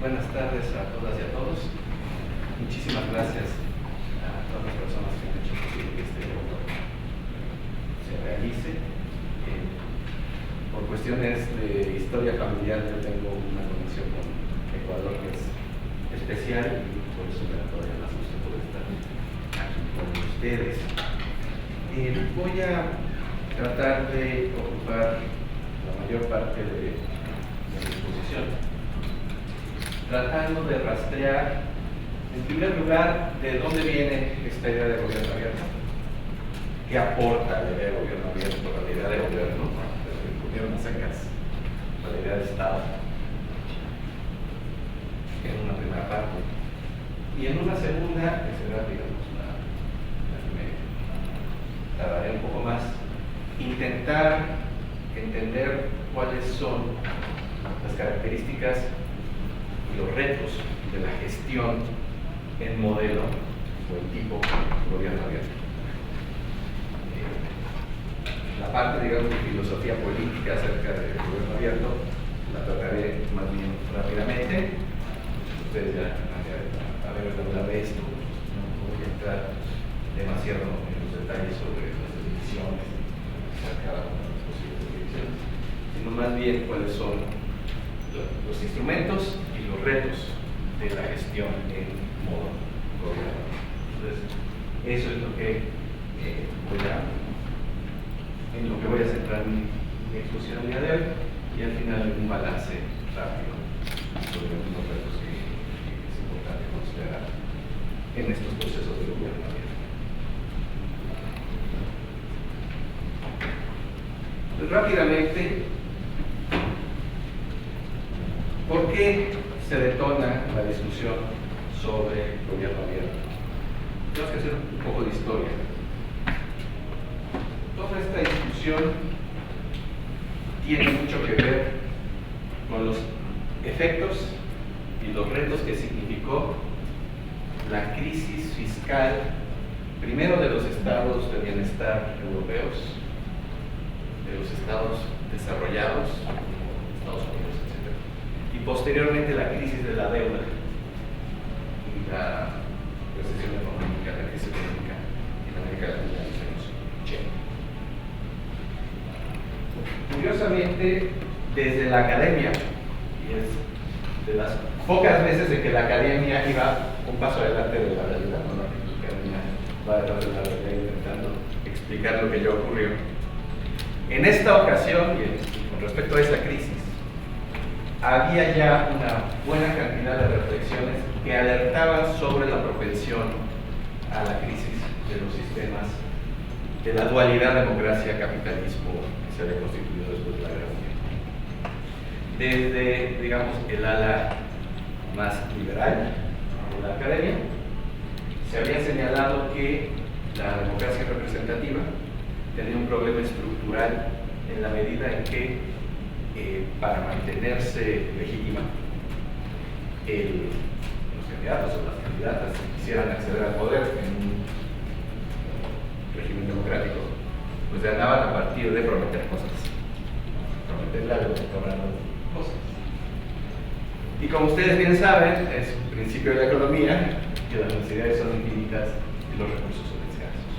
Buenas tardes a todas y a todos. Muchísimas gracias a todas las personas que han hecho posible que este evento se realice. Por cuestiones de historia familiar, yo tengo una conexión con Ecuador que es especial y por eso me da todavía más gusto poder estar aquí con ustedes. Voy a tratar de ocupar la mayor parte de mi exposición tratando de rastrear, en primer lugar, de dónde viene esta idea de gobierno abierto, qué aporta la idea de gobierno abierto a la idea de gobierno, el gobierno secas, a la idea de Estado, en una primera parte. Y en una segunda, que será, digamos, la que me tardaré un poco más, intentar entender cuáles son las características y los retos de la gestión en modelo o en tipo gobierno abierto. La parte, digamos, de filosofía política acerca del gobierno abierto la trataré más bien rápidamente. Ustedes ya a ver hablar de esto, no voy a entrar demasiado en los detalles sobre las definiciones de cada una de las posibles definiciones, sino más bien cuáles son los instrumentos y los retos de la gestión en modo gobierno. Entonces, eso es lo que voy a centrar mi exposición el día de hoy, y al final un balance rápido sobre los retos que es importante considerar en estos procesos de gobierno abierto. Pues, rápidamente, ¿por qué se detona la discusión sobre gobierno abierto? Tenemos que hacer un poco de historia. Toda esta discusión tiene mucho que ver con los efectos y los retos que significó la crisis fiscal, primero de los estados de bienestar europeos, de los estados desarrollados, Estados Unidos, etc. Y posteriormente la crisis de la deuda y la recesión económica, la crisis económica en América Latina en los años 80. Curiosamente, desde la academia, y es de las pocas veces en que la academia iba un paso adelante de la realidad, ¿no? La academia va detrás de la realidad intentando explicar lo que ya ocurrió. En esta ocasión, y con respecto a esa crisis, había ya una buena cantidad de reflexiones que alertaban sobre la propensión a la crisis de los sistemas de la dualidad democracia-capitalismo que se había constituido después de la Guerra Mundial. Desde, digamos, el ala más liberal de la academia, se había señalado que la democracia representativa tenía un problema estructural en la medida en que para mantenerse legítima, los candidatos o las candidatas que quisieran acceder al poder en un régimen democrático, pues ganaban a partir de prometer cosas, prometerle algo que cobrando cosas. Y como ustedes bien saben, es un principio de la economía que las necesidades son infinitas y los recursos son escasos.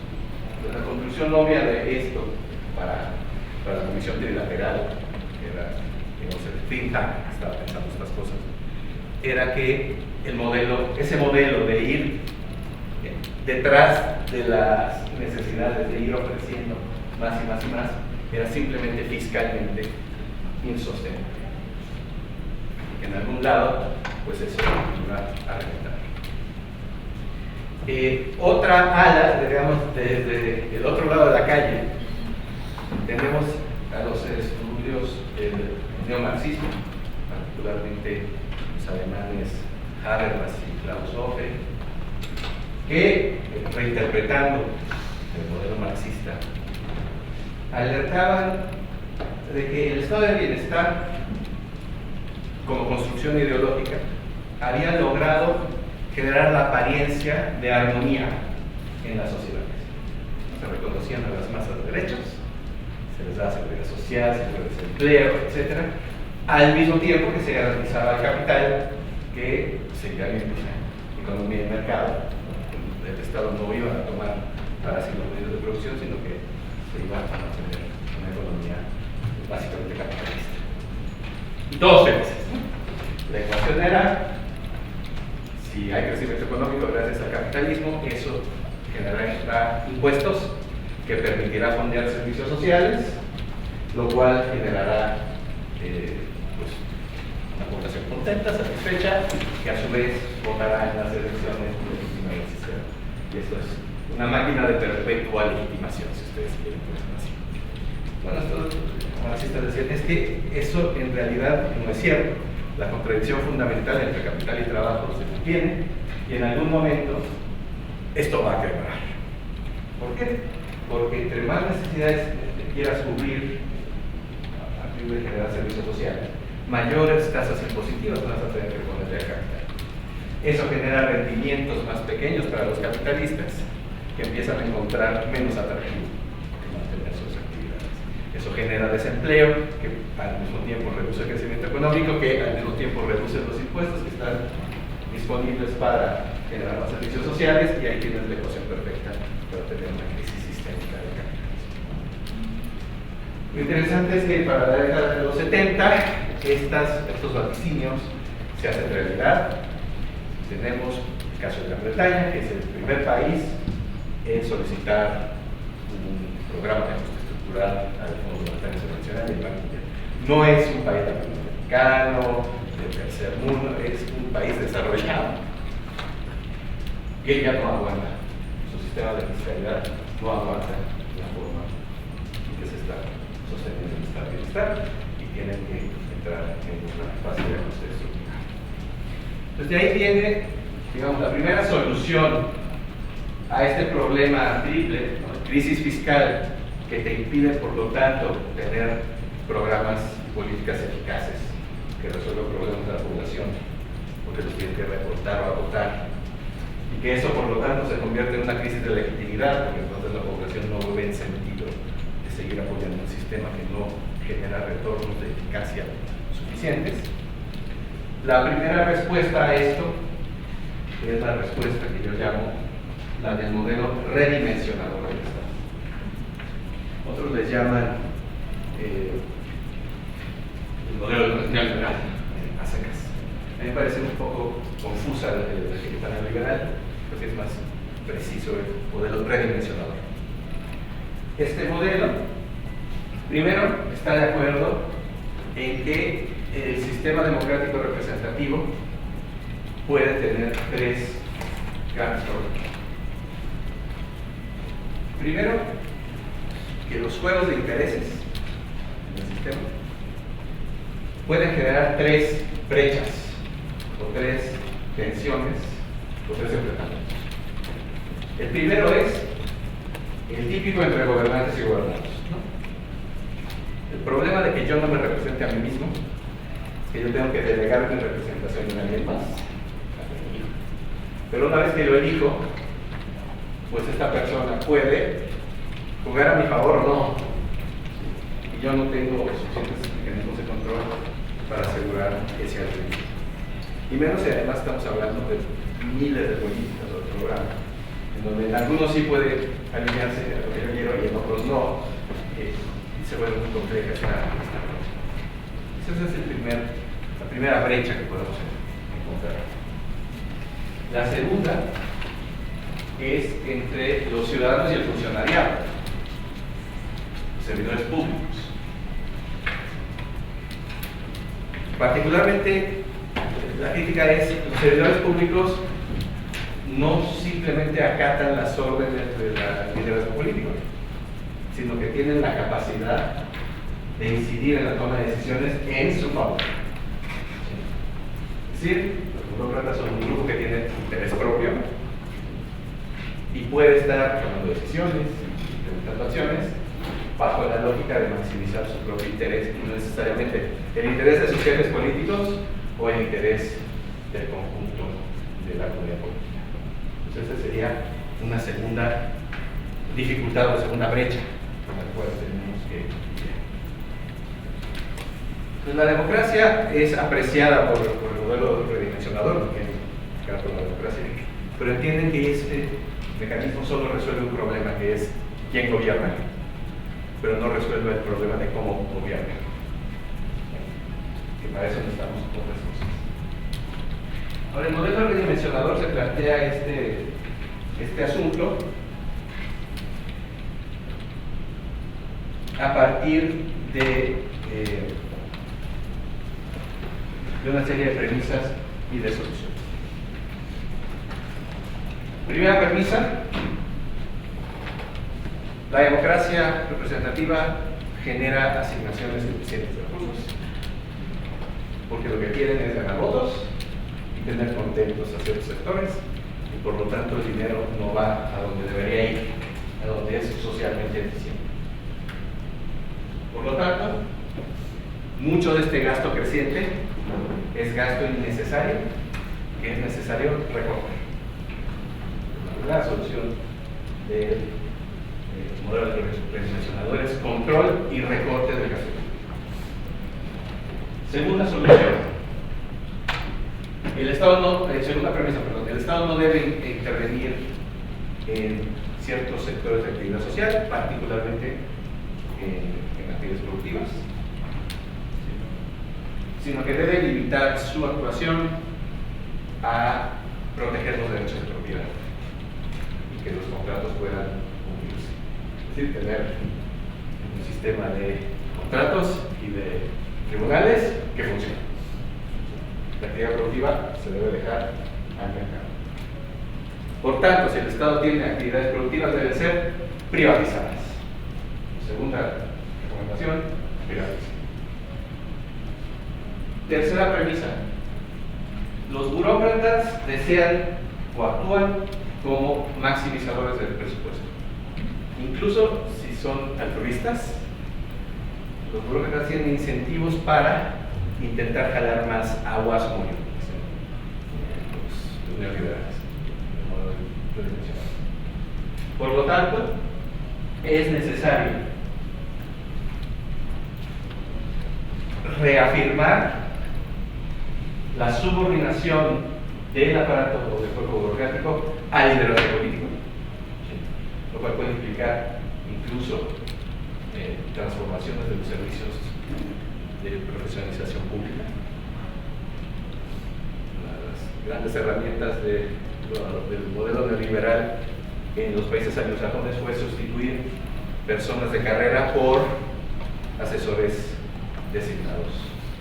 Entonces, la conclusión obvia de esto para la Comisión Trilateral, que era, digamos, el think tank que estaba pensando estas cosas, era que ese modelo de ir detrás de las necesidades, de ir ofreciendo más y más y más, era simplemente fiscalmente insostenible. En algún lado, pues eso iba a reventar. Otra ala, digamos, desde el otro lado de la calle, tenemos a los estudios del neomarxismo, particularmente los alemanes Habermas y Klaus Hofe, que, reinterpretando el modelo marxista, alertaban de que el estado de bienestar, como construcción ideológica, había logrado generar la apariencia de armonía en las sociedades. Se reconocían a las masas de derechos, se les daba seguridad social, se les daba empleo, etc. Al mismo tiempo que se garantizaba al capital que serían economía de mercado. El Estado no iba a tomar para sí los medios de producción, sino que se iba a mantener una economía básicamente capitalista. Y todos felices, ¿no? La ecuación era, si hay crecimiento económico gracias al capitalismo, eso generará impuestos que permitirá fondear servicios sociales, lo cual generará pues, una población contenta, satisfecha, que a su vez votará en las elecciones legítimas del sistema. Y esto es una máquina de perpetua legitimación, si ustedes quieren ponerlo así. Bueno, estos marxistas decían, es que eso en realidad no es cierto. La contradicción fundamental entre capital y trabajo se mantiene, y en algún momento esto va a quebrar. ¿Por qué? Porque entre más necesidades quieras cubrir a fin de generar servicios sociales, mayores tasas impositivas vas a tener que ponerle al capital. Eso genera rendimientos más pequeños para los capitalistas, que empiezan a encontrar menos atractivo que mantener sus actividades. Eso genera desempleo, que al mismo tiempo reduce el crecimiento económico, que al mismo tiempo reduce los impuestos que están disponibles para generar más servicios sociales, y ahí tienes la ecuación perfecta para tener una crisis sistémica del capitalismo. Lo interesante es que para la década de los 70 estos vaticinios se hacen realidad. Tenemos el caso de Gran Bretaña, que es el primer país en solicitar un programa de ajuste estructural al Fondo Monetario Internacional y el Banco Mundial. No es un país latinoamericano, del tercer mundo, es un país desarrollado. Y él ya no aguanta, su sistema de fiscalidad no aguanta la forma en que se está sosteniendo el estado de bienestar, y tienen que entrar en una fase de ajuste estructural. Entonces de ahí viene, digamos, la primera solución a este problema triple, ¿no? Crisis fiscal, que te impide, por lo tanto, tener programas y políticas eficaces que resuelvan problemas de la población, porque los tienen que reportar o agotar, y que eso, por lo tanto, se convierte en una crisis de legitimidad, porque entonces la población no ve en sentido de seguir apoyando un sistema que no genera retornos de eficacia suficientes. La primera respuesta a esto es la respuesta que yo llamo la del modelo redimensionador del Estado. Otros les llaman el modelo neoliberal, a secas. A mí me parece un poco confusa la etiqueta neoliberal, porque es más preciso el modelo redimensionador. Este modelo, primero, está de acuerdo en que el sistema democrático representativo puede tener tres grandes problemas. Primero, que los juegos de intereses en el sistema pueden generar tres brechas o tres tensiones o tres enfrentamientos. El primero es el típico entre gobernantes y gobernados, ¿no? El problema de que yo no me represente a mí mismo es que yo tengo que delegar mi representación en alguien más. Pero una vez que yo elijo, pues esta persona puede jugar a mi favor o no, y yo no tengo suficientes mecanismos de control para asegurar que sea el mismo. Y menos si además estamos hablando de miles de políticas o de programas, en donde en algunos sí puede alinearse a lo que yo quiero y en otros no, y se vuelve muy compleja esta cosa. Esa es la primera brecha que podemos encontrar. La segunda es entre los ciudadanos y el funcionariado, los servidores públicos. Particularmente, la crítica es que los servidores públicos no simplemente acatan las órdenes del liderazgo político, sino que tienen la capacidad de incidir en la toma de decisiones en su favor. Es decir, los burócratas son un grupo que tiene interés propio y puede estar tomando decisiones, implementando acciones, bajo la lógica de maximizar su propio interés y no necesariamente el interés de sus jefes políticos o el interés del conjunto de la comunidad política. Entonces, esa sería una segunda dificultad o segunda brecha con la cual tenemos que lidiar. Pues la democracia es apreciada por el modelo redimensionado redimensionador, no tiene que ver con la democracia, pero entienden que este mecanismo solo resuelve un problema, que es quién gobierna, pero no resuelve el problema de cómo gobierna. Que para eso necesitamos otras cosas. Ahora, el modelo redimensionador se plantea este asunto a partir de una serie de premisas y de soluciones. Primera premisa: la democracia representativa genera asignaciones suficientes de recursos, porque lo que quieren es ganar votos y tener contentos a ciertos sectores, y por lo tanto el dinero no va a donde debería ir, a donde es socialmente eficiente. Por lo tanto, mucho de este gasto creciente es gasto innecesario, que es necesario recortar. La solución del modelo de redimensionador es control y recorte del gasto. Segunda solución: segunda premisa, el Estado no debe intervenir en ciertos sectores de actividad social, particularmente en actividades productivas, sino que debe limitar su actuación a proteger los derechos de propiedad y que los contratos puedan cumplirse. Es decir, tener un sistema de contratos y de tribunales que funcione. La actividad productiva se debe dejar al mercado. Por tanto, si el Estado tiene actividades productivas, deben ser privatizadas. Segunda recomendación: privatizar. Tercera premisa: los burócratas desean o actúan como maximizadores del presupuesto. Incluso si son altruistas, los burócratas tienen incentivos para intentar jalar más aguas como los neoliberales. Por lo tanto, es necesario reafirmar la subordinación del aparato o del cuerpo burocrático al liderazgo político, lo cual puede implicar incluso transformaciones de los servicios de profesionalización pública. Una de las grandes herramientas del modelo neoliberal en los países anglosajones fue sustituir personas de carrera por asesores designados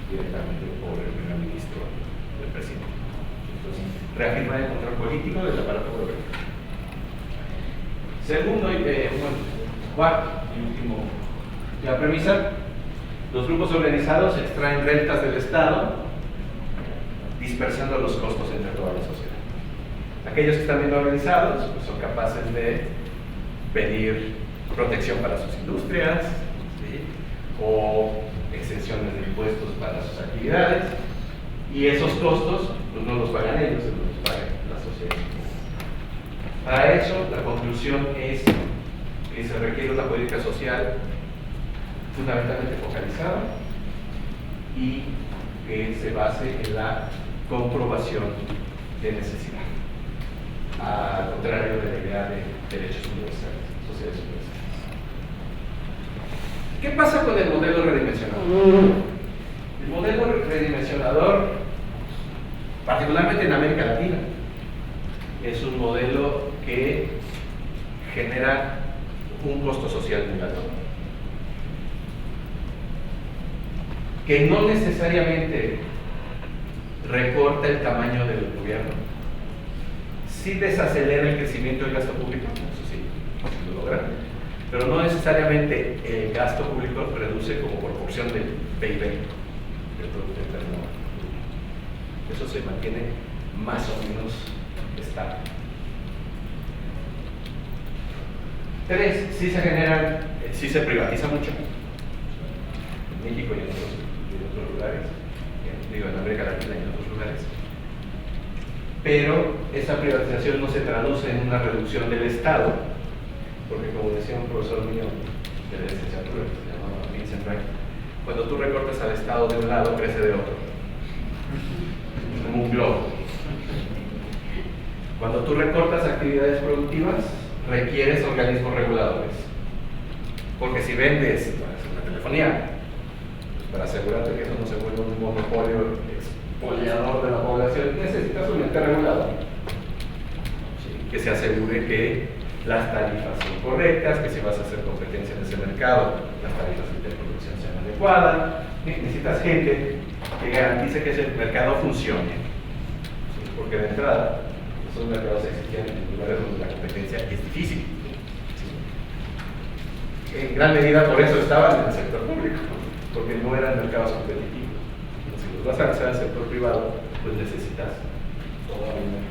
directamente por el primer ministro del presidente. Entonces, reafirmar el control político del aparato burocrático. Segundo cuarto y último, la premisa: los grupos organizados extraen rentas del Estado, dispersando los costos entre toda la sociedad. Aquellos que están bien organizados pues, son capaces de pedir protección para sus industrias, ¿sí?, o exenciones de impuestos para sus actividades, y esos costos pues, no los pagan ellos, sino los paga la sociedad. Para eso, la conclusión es que se requiere una política social fundamentalmente focalizada y que se base en la comprobación de necesidad, al contrario de la idea de derechos universales, sociedades universales. ¿Qué pasa con el modelo redimensionador? El modelo redimensionador, particularmente en América Latina, es un modelo que genera un costo social muy alto, que no necesariamente recorta el tamaño del gobierno, sí desacelera el crecimiento del gasto público, eso sí, lo logra, pero no necesariamente el gasto público reduce como proporción del PIB, del Producto Interno Bruto. Eso se mantiene más o menos estable. 3, sí se privatiza mucho, en México y en otros lugares, en América Latina y en otros lugares, pero esa privatización no se traduce en una reducción del Estado, porque como decía un profesor mío de la licenciatura, que se llamaba Vincent Wright, cuando tú recortas al Estado de un lado, crece de otro, es como un globo. tú recortas actividades productivas, requieres organismos reguladores. Porque si vendes la telefonía, pues para asegurarte que eso no se vuelva un monopolio expoliador de la población, necesitas un ente regulador, ¿sí? Que se asegure que las tarifas son correctas, que si vas a hacer competencia en ese mercado, las tarifas de producción sean adecuadas. Necesitas gente que garantice que ese mercado funcione, ¿sí? Porque de entrada esos mercados existen en lugares donde la competencia es difícil, ¿sí? En gran medida por eso estaban en el sector público, porque no eran mercados competitivos. Si los vas a hacer al sector privado, pues necesitas todo un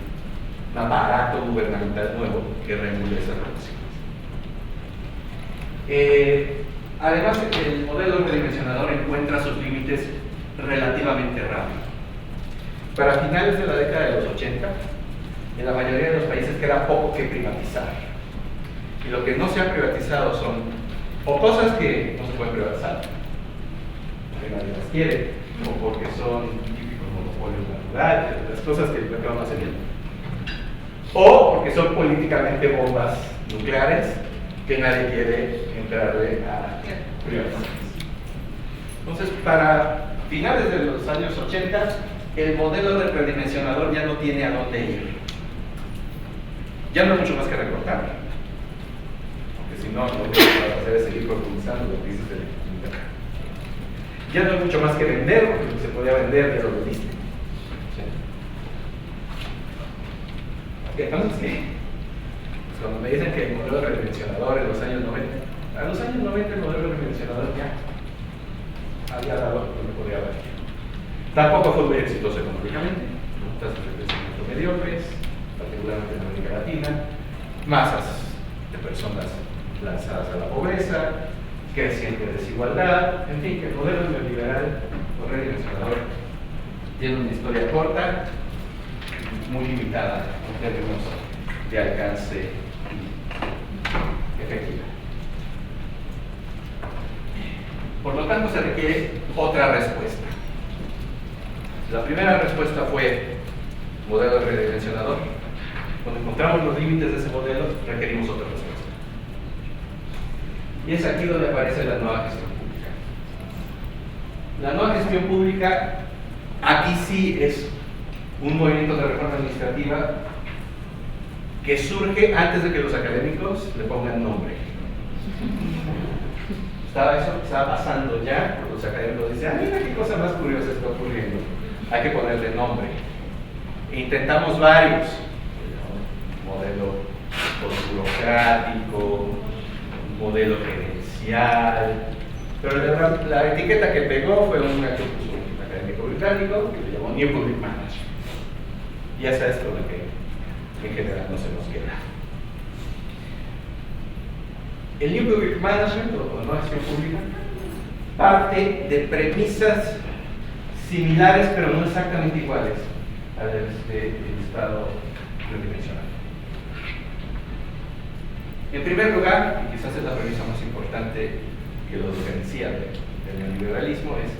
aparato gubernamental nuevo que regule esas relaciones. Además, el modelo redimensionador encuentra sus límites relativamente rápido. Para finales de la década de los 80, en la mayoría de los países queda poco que privatizar. Y lo que no se ha privatizado son o cosas que no se pueden privatizar, porque nadie las quiere, o porque son típicos monopolios naturales, las cosas que el mercado no hace bien, o porque son políticamente bombas nucleares que nadie quiere entrarle a privatizar. Entonces, para finales de los años 80, el modelo del redimensionador ya no tiene a dónde ir. Ya no hay mucho más que recortar, porque si no, lo que vas a hacer es seguir profundizando lo que dices de electricidad. Ya no hay mucho más que vender, porque lo que se podía vender ya lo vendiste. Entonces, ¿qué? Pues cuando me dicen que el modelo redimensionador en los años 90, a los años 90 el modelo redimensionador ya había dado lo que podía haber. Tampoco fue muy exitoso económicamente, tasas de crecimiento mediocres, particularmente en América Latina, masas de personas lanzadas a la pobreza, creciente desigualdad, en fin, que el modelo neoliberal o redimensionador tiene una historia corta, muy limitada en términos de alcance efectivo. Por lo tanto, se requiere otra respuesta. La primera respuesta fue modelo redimensionador. Cuando encontramos los límites de ese modelo, requerimos otra respuesta. Y es aquí donde aparece la nueva gestión pública. La nueva gestión pública, aquí sí es un movimiento de reforma administrativa que surge antes de que los académicos le pongan nombre. Eso estaba pasando ya, cuando los académicos dicen, mira qué cosa más curiosa está ocurriendo, hay que ponerle nombre. E intentamos varios, modelo burocrático, modelo gerencial, pero la etiqueta que pegó fue un académico británico que le llamó New Public Management. Y esa es con la que en general no se nos queda. El New Public Management, o la nueva gestión pública, parte de premisas similares, pero no exactamente iguales a las del Estado redimensional. En primer lugar, y quizás es la premisa más importante que lo diferencia del neoliberalismo, es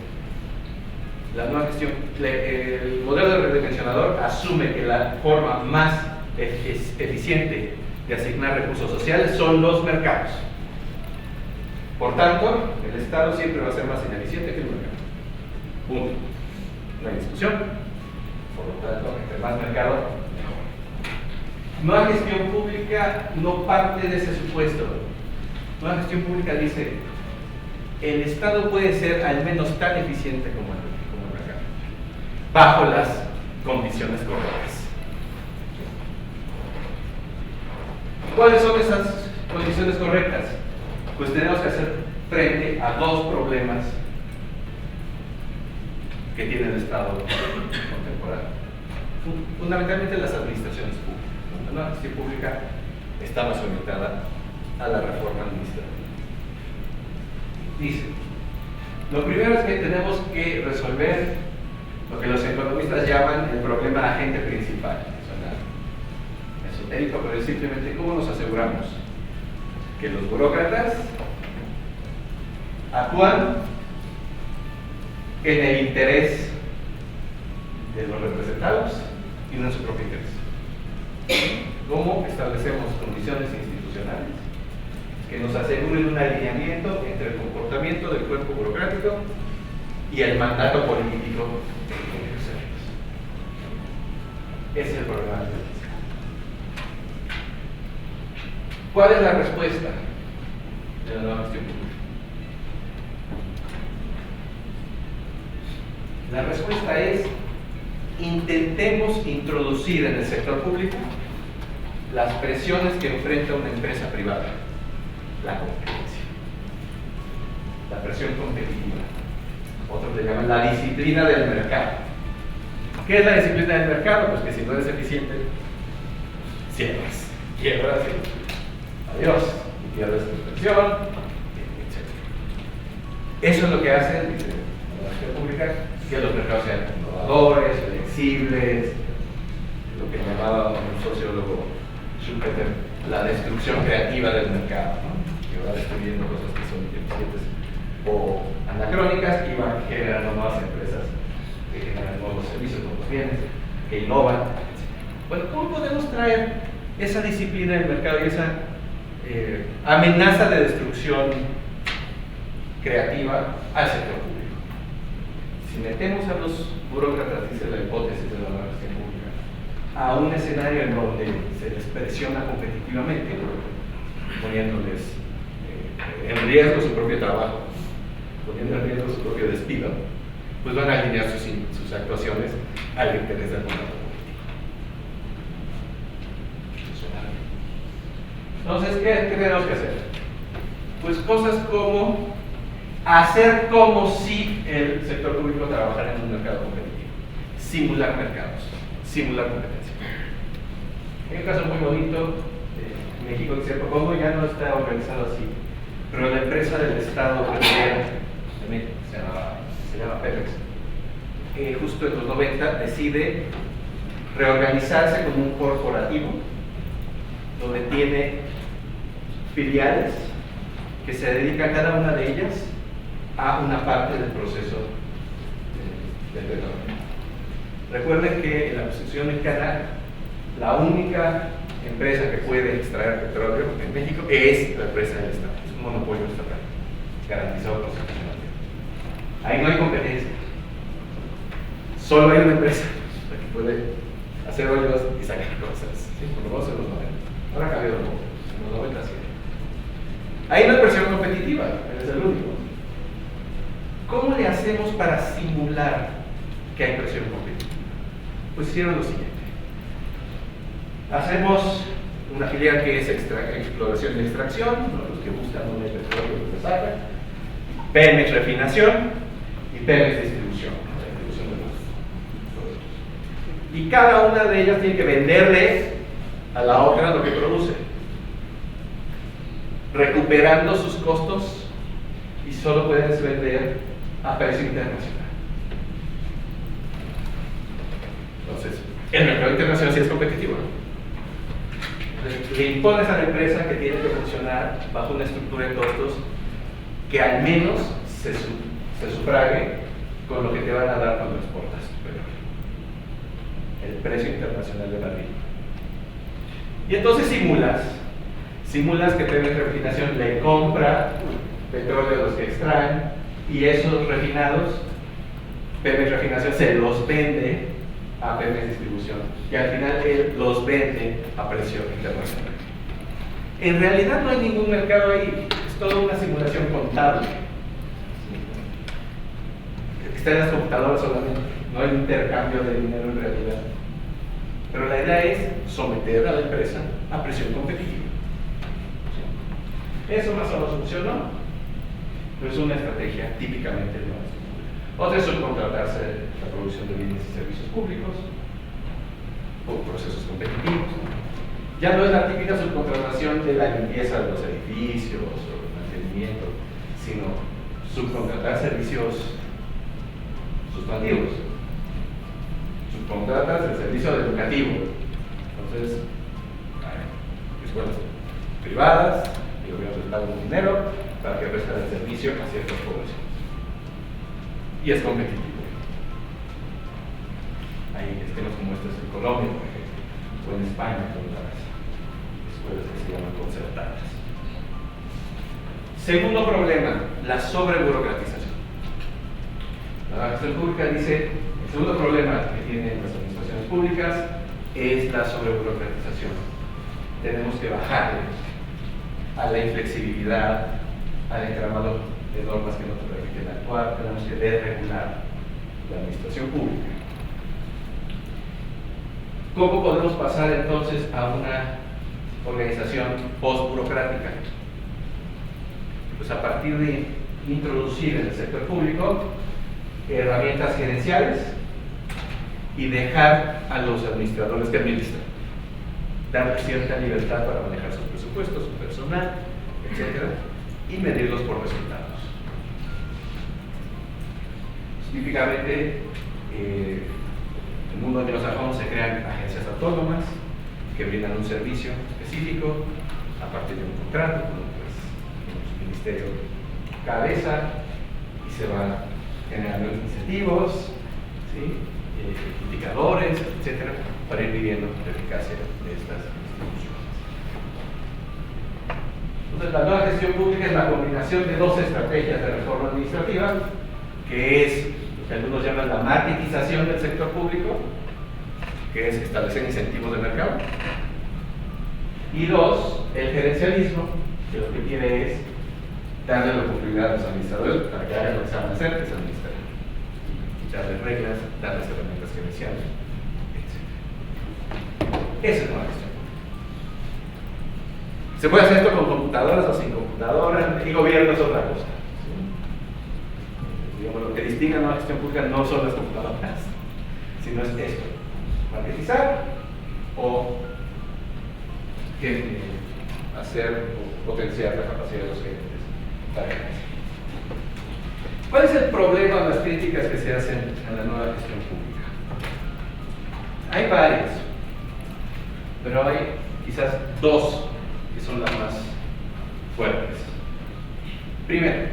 la nueva gestión. El modelo del redimensionador asume que la forma más eficiente de asignar recursos sociales son los mercados. Por tanto, el Estado siempre va a ser más ineficiente que el mercado. Punto. No hay discusión. Por lo tanto, entre más mercado, mejor. Nueva gestión pública no parte de ese supuesto. Nueva gestión pública dice: el Estado puede ser al menos tan eficiente como el mercado, bajo las condiciones correctas. ¿Cuáles son esas condiciones correctas? Pues tenemos que hacer frente a dos problemas que tiene el Estado contemporáneo. Fundamentalmente las administraciones públicas. La nueva gestión pública está más orientada a la reforma administrativa. Dice, lo primero es que tenemos que resolver lo que los economistas llaman el problema agente principal. Suena esotérico, pero es simplemente cómo nos aseguramos que los burócratas actúan en el interés de los representados y no en su propio interés. ¿Cómo establecemos condiciones institucionales que nos aseguren un alineamiento entre el comportamiento del cuerpo burocrático y el mandato político que ejercemos? Ese es el problema del fiscal. ¿Cuál es la respuesta de la nueva gestión pública? La respuesta es: intentemos introducir en el sector público las presiones que enfrenta una empresa privada, la competencia, la presión competitiva. Otros le llaman la disciplina del mercado. ¿Qué es la disciplina del mercado? Pues que si no eres eficiente, cierras, quiebras y adiós, y pierdes tu inversión, etc. Eso es lo que hace la gestión pública, que los mercados sean innovadores, flexibles, lo que llamaba un sociólogo Schumpeter la destrucción creativa del mercado, ¿no? Que va destruyendo cosas que son ineficientes o anacrónicas y va generando nuevas empresas que generan nuevos servicios, nuevos bienes, que innovan, etc. Bueno, ¿cómo podemos traer esa disciplina del mercado y esa amenaza de destrucción creativa al sector público? Si metemos a los burócratas, dice la hipótesis de la nueva gestión pública, a un escenario en donde se les presiona competitivamente, poniéndoles en riesgo su propio trabajo, poniendo en riesgo su propio despido, pues van a alinear sus actuaciones al interés del mandato político. Entonces, ¿qué tenemos que hacer? Pues cosas como hacer como si el sector público trabajara en un mercado competitivo, simular mercados, simular competencia. Hay un caso muy bonito en México que se propongo, ya no está organizado así, pero la empresa del Estado de México, se llama Pemex, justo en los 90 decide reorganizarse como un corporativo donde tiene filiales que se dedican cada una de ellas a una parte del proceso del petróleo. Recuerden que en la Constitución mexicana la única empresa que puede extraer petróleo en México es la empresa del Estado, es un monopolio estatal, garantizado constitucionalmente. Ahí no hay competencia, solo hay una empresa la que puede hacer hoyos y sacar cosas, ¿sí? Por lo menos en los 90. Ahora ha cambiado un poco, en los 90 sí. Ahí no hay presión competitiva, es el único. ¿Cómo le hacemos para simular que hay presión competitiva? Pues hicieron lo siguiente. Hacemos una filial que es exploración y extracción, los que buscan un petróleo que se saca, Pemex refinación y Pemex distribución, la distribución de los productos. Y cada una de ellas tiene que venderle a la otra lo que produce, recuperando sus costos, y solo puedes vender a precio internacional. Entonces, el mercado internacional sí es competitivo, ¿no? Le impones a la empresa que tiene que funcionar bajo una estructura de costos que al menos se sufrague con lo que te van a dar cuando exportas petróleo, el precio internacional de barril. Y entonces simulas que Pemex Refinación le compra petróleo a los que extraen, y esos refinados Pemex Refinación se los vende a Pemex Distribución, y al final él los vende a precio internacional. En realidad no hay ningún mercado ahí, es toda una simulación contable. Está en las computadoras solamente, no hay intercambio de dinero en realidad. Pero la idea es someter a la empresa a presión competitiva. Eso más o menos funcionó, pero es una estrategia típicamente nueva. Otra es subcontratarse la producción de bienes y servicios públicos por procesos competitivos. Ya no es la típica subcontratación de la limpieza de los edificios o el mantenimiento, sino subcontratar servicios sustantivos. Subcontratas el servicio educativo. Entonces, hay escuelas privadas, y el gobierno les paga un dinero para que presten el servicio a ciertas poblaciones. Y es competitivo. Hay esquemas como estos en Colombia, por ejemplo, o en España, con las escuelas que se llaman concertadas. Segundo problema, la sobreburocratización. La gestión pública dice, el segundo problema que tienen las administraciones públicas es la sobreburocratización. Tenemos que bajarle a la inflexibilidad, al entramado de normas que no te permiten actuar, tenemos que desregular la administración pública. ¿Cómo podemos pasar entonces a una organización post-burocrática? Pues a partir de introducir en el sector público herramientas gerenciales y dejar a los administradores que administran, dar cierta libertad para manejar sus presupuestos, su personal, etc., y medirlos por resultados. Típicamente, en el mundo anglosajón se crean agencias autónomas que brindan un servicio específico a partir de un contrato con un ministerio cabeza, y se van generando incentivos, ¿sí? Indicadores, etcétera, para ir midiendo la eficacia de estas instituciones. Entonces, la nueva gestión pública es la combinación de dos estrategias de reforma administrativa, que es lo que algunos llaman la marketización del sector público, que es establecer incentivos de mercado, y dos, el gerencialismo, que lo que quiere es darle la oportunidad a los administradores para que hagan lo que saben hacer, que es administrar, darles reglas, darles herramientas gerenciales, etc. Esa es la gestión. Se puede hacer esto con computadoras o sin computadoras, y gobierno es otra cosa. Digamos, lo que distingue a la gestión pública no son las computadoras, sino es esto: marketizar o hacer o potenciar la capacidad de los gerentes para gerenciar. ¿Cuál es el problema de las críticas que se hacen a la nueva gestión pública? Hay varias, pero hay quizás dos que son las más fuertes. Primero,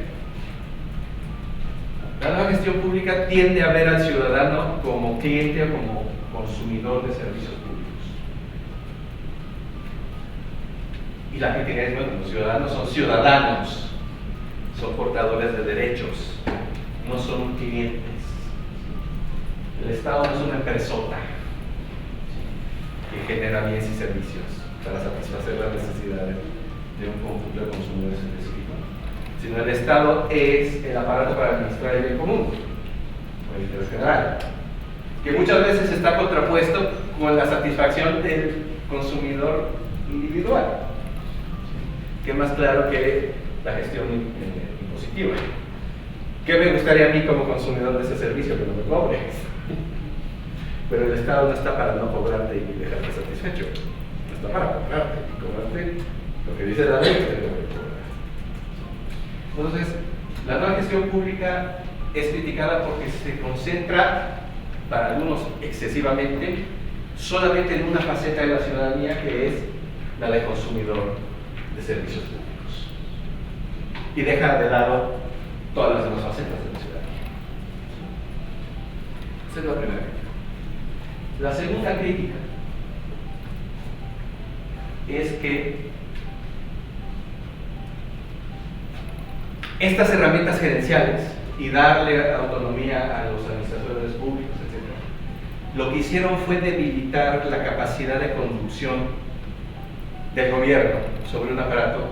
la nueva gestión pública tiende a ver al ciudadano como cliente o como consumidor de servicios públicos. Y la crítica es, bueno, los ciudadanos son ciudadanos, son portadores de derechos, no son clientes. El Estado no es una empresota que genera bienes y servicios para satisfacer las necesidades de un conjunto de consumidores específicos, sino el Estado es el aparato para administrar el bien común, o el interés general, que muchas veces está contrapuesto con la satisfacción del consumidor individual, que es más claro que la gestión impositiva. ¿Qué me gustaría a mí como consumidor de ese servicio? Que no me cobres. Pero el Estado no está para no cobrarte y dejarte satisfecho. No está para cobrarte y cobrarte lo que dice la ley que te debe cobrar. Entonces, la nueva gestión pública es criticada porque se concentra, para algunos excesivamente, solamente en una faceta de la ciudadanía, que es la de consumidor de servicios públicos, y deja de lado todas las demás facetas de la ciudadanía. Esa es la primera crítica. La segunda crítica es que estas herramientas gerenciales y darle autonomía a los administradores públicos, etc., lo que hicieron fue debilitar la capacidad de conducción del gobierno sobre un aparato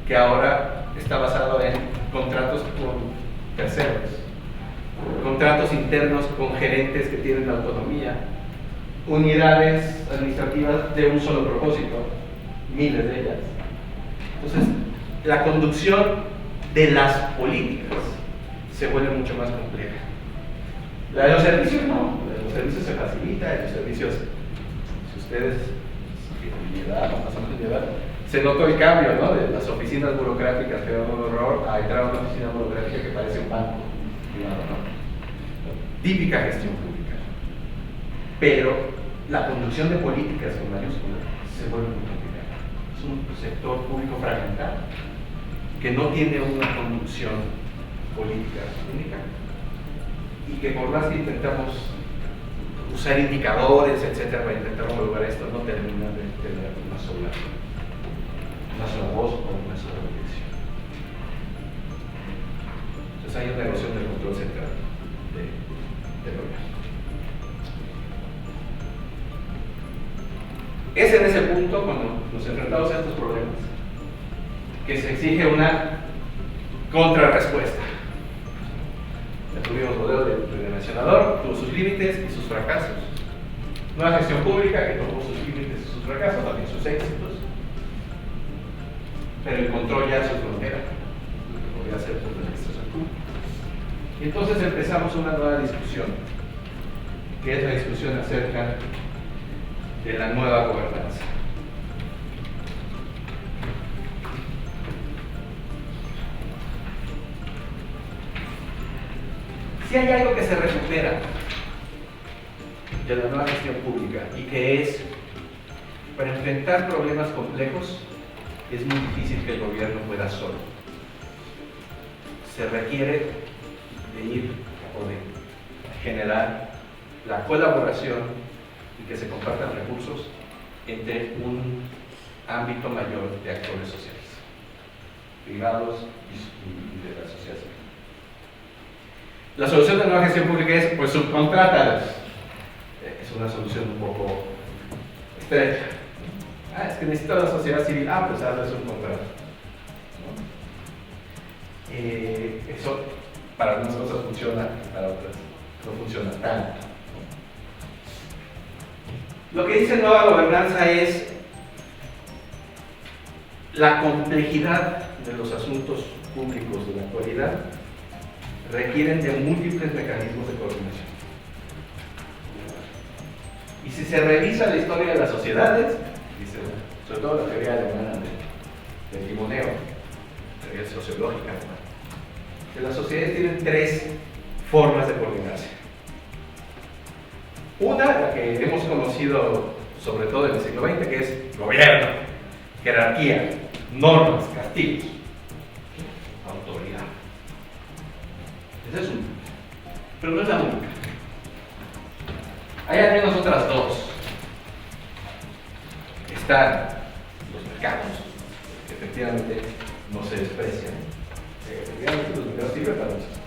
que ahora está basado en contratos con terceros, contratos internos con gerentes que tienen autonomía, unidades administrativas de un solo propósito, miles de ellas. Entonces, la conducción de las políticas se vuelve mucho más compleja. La de los servicios no, la de los servicios se facilita, de los servicios, si ustedes se notó el cambio, ¿no?, de las oficinas burocráticas que eran un horror a entrar a una oficina burocrática que parece un banco privado, ¿no? Típica gestión pública. Pero la conducción de políticas con mayúsculas se vuelve muy complicada. Es un sector público fragmentado que no tiene una conducción política única y que, por más que intentamos usar indicadores, etcétera, para intentar homologar esto, no termina de tener una sola una sola voz o una sola dirección. Entonces hay una erosión del control central del gobierno. Es en ese punto, cuando nos enfrentamos a estos problemas, que se exige una contrarrespuesta. Ya tuvimos modelo de redimensionador, tuvo sus límites y sus fracasos. Nueva gestión pública que tuvo sus límites y sus fracasos, también sus éxitos. Pero encontró ya su frontera, lo que podía hacer por la administración pública. Y entonces empezamos una nueva discusión, que es la discusión acerca de la nueva gobernanza. Si hay algo que se recupera de la nueva gestión pública y que es, para enfrentar problemas complejos, es muy difícil que el gobierno pueda solo. Se requiere de ir o de generar la colaboración y que se compartan recursos entre un ámbito mayor de actores sociales, privados y de la sociedad civil. La solución de la nueva gestión pública es, pues, subcontrátalos. Es una solución un poco estrecha. Es que necesito la sociedad civil. Pues hazles un contrato. ¿No? Eso para algunas cosas funciona, para otras no funciona tanto. Lo que dice nueva gobernanza es la complejidad de los asuntos públicos de la actualidad requieren de múltiples mecanismos de coordinación. Y si se revisa la historia de las sociedades, dice, sobre todo la teoría alemana del timoneo, teoría sociológica, que las sociedades tienen tres formas de coordinarse. Una, la que hemos conocido sobre todo en el siglo XX, que es gobierno, jerarquía, normas, castigos, autoridad. Esa es una, pero no es la única. Hay al menos otras dos. Están los mercados, que efectivamente no se desprecian. Efectivamente los mercados sirven para muchas cosas.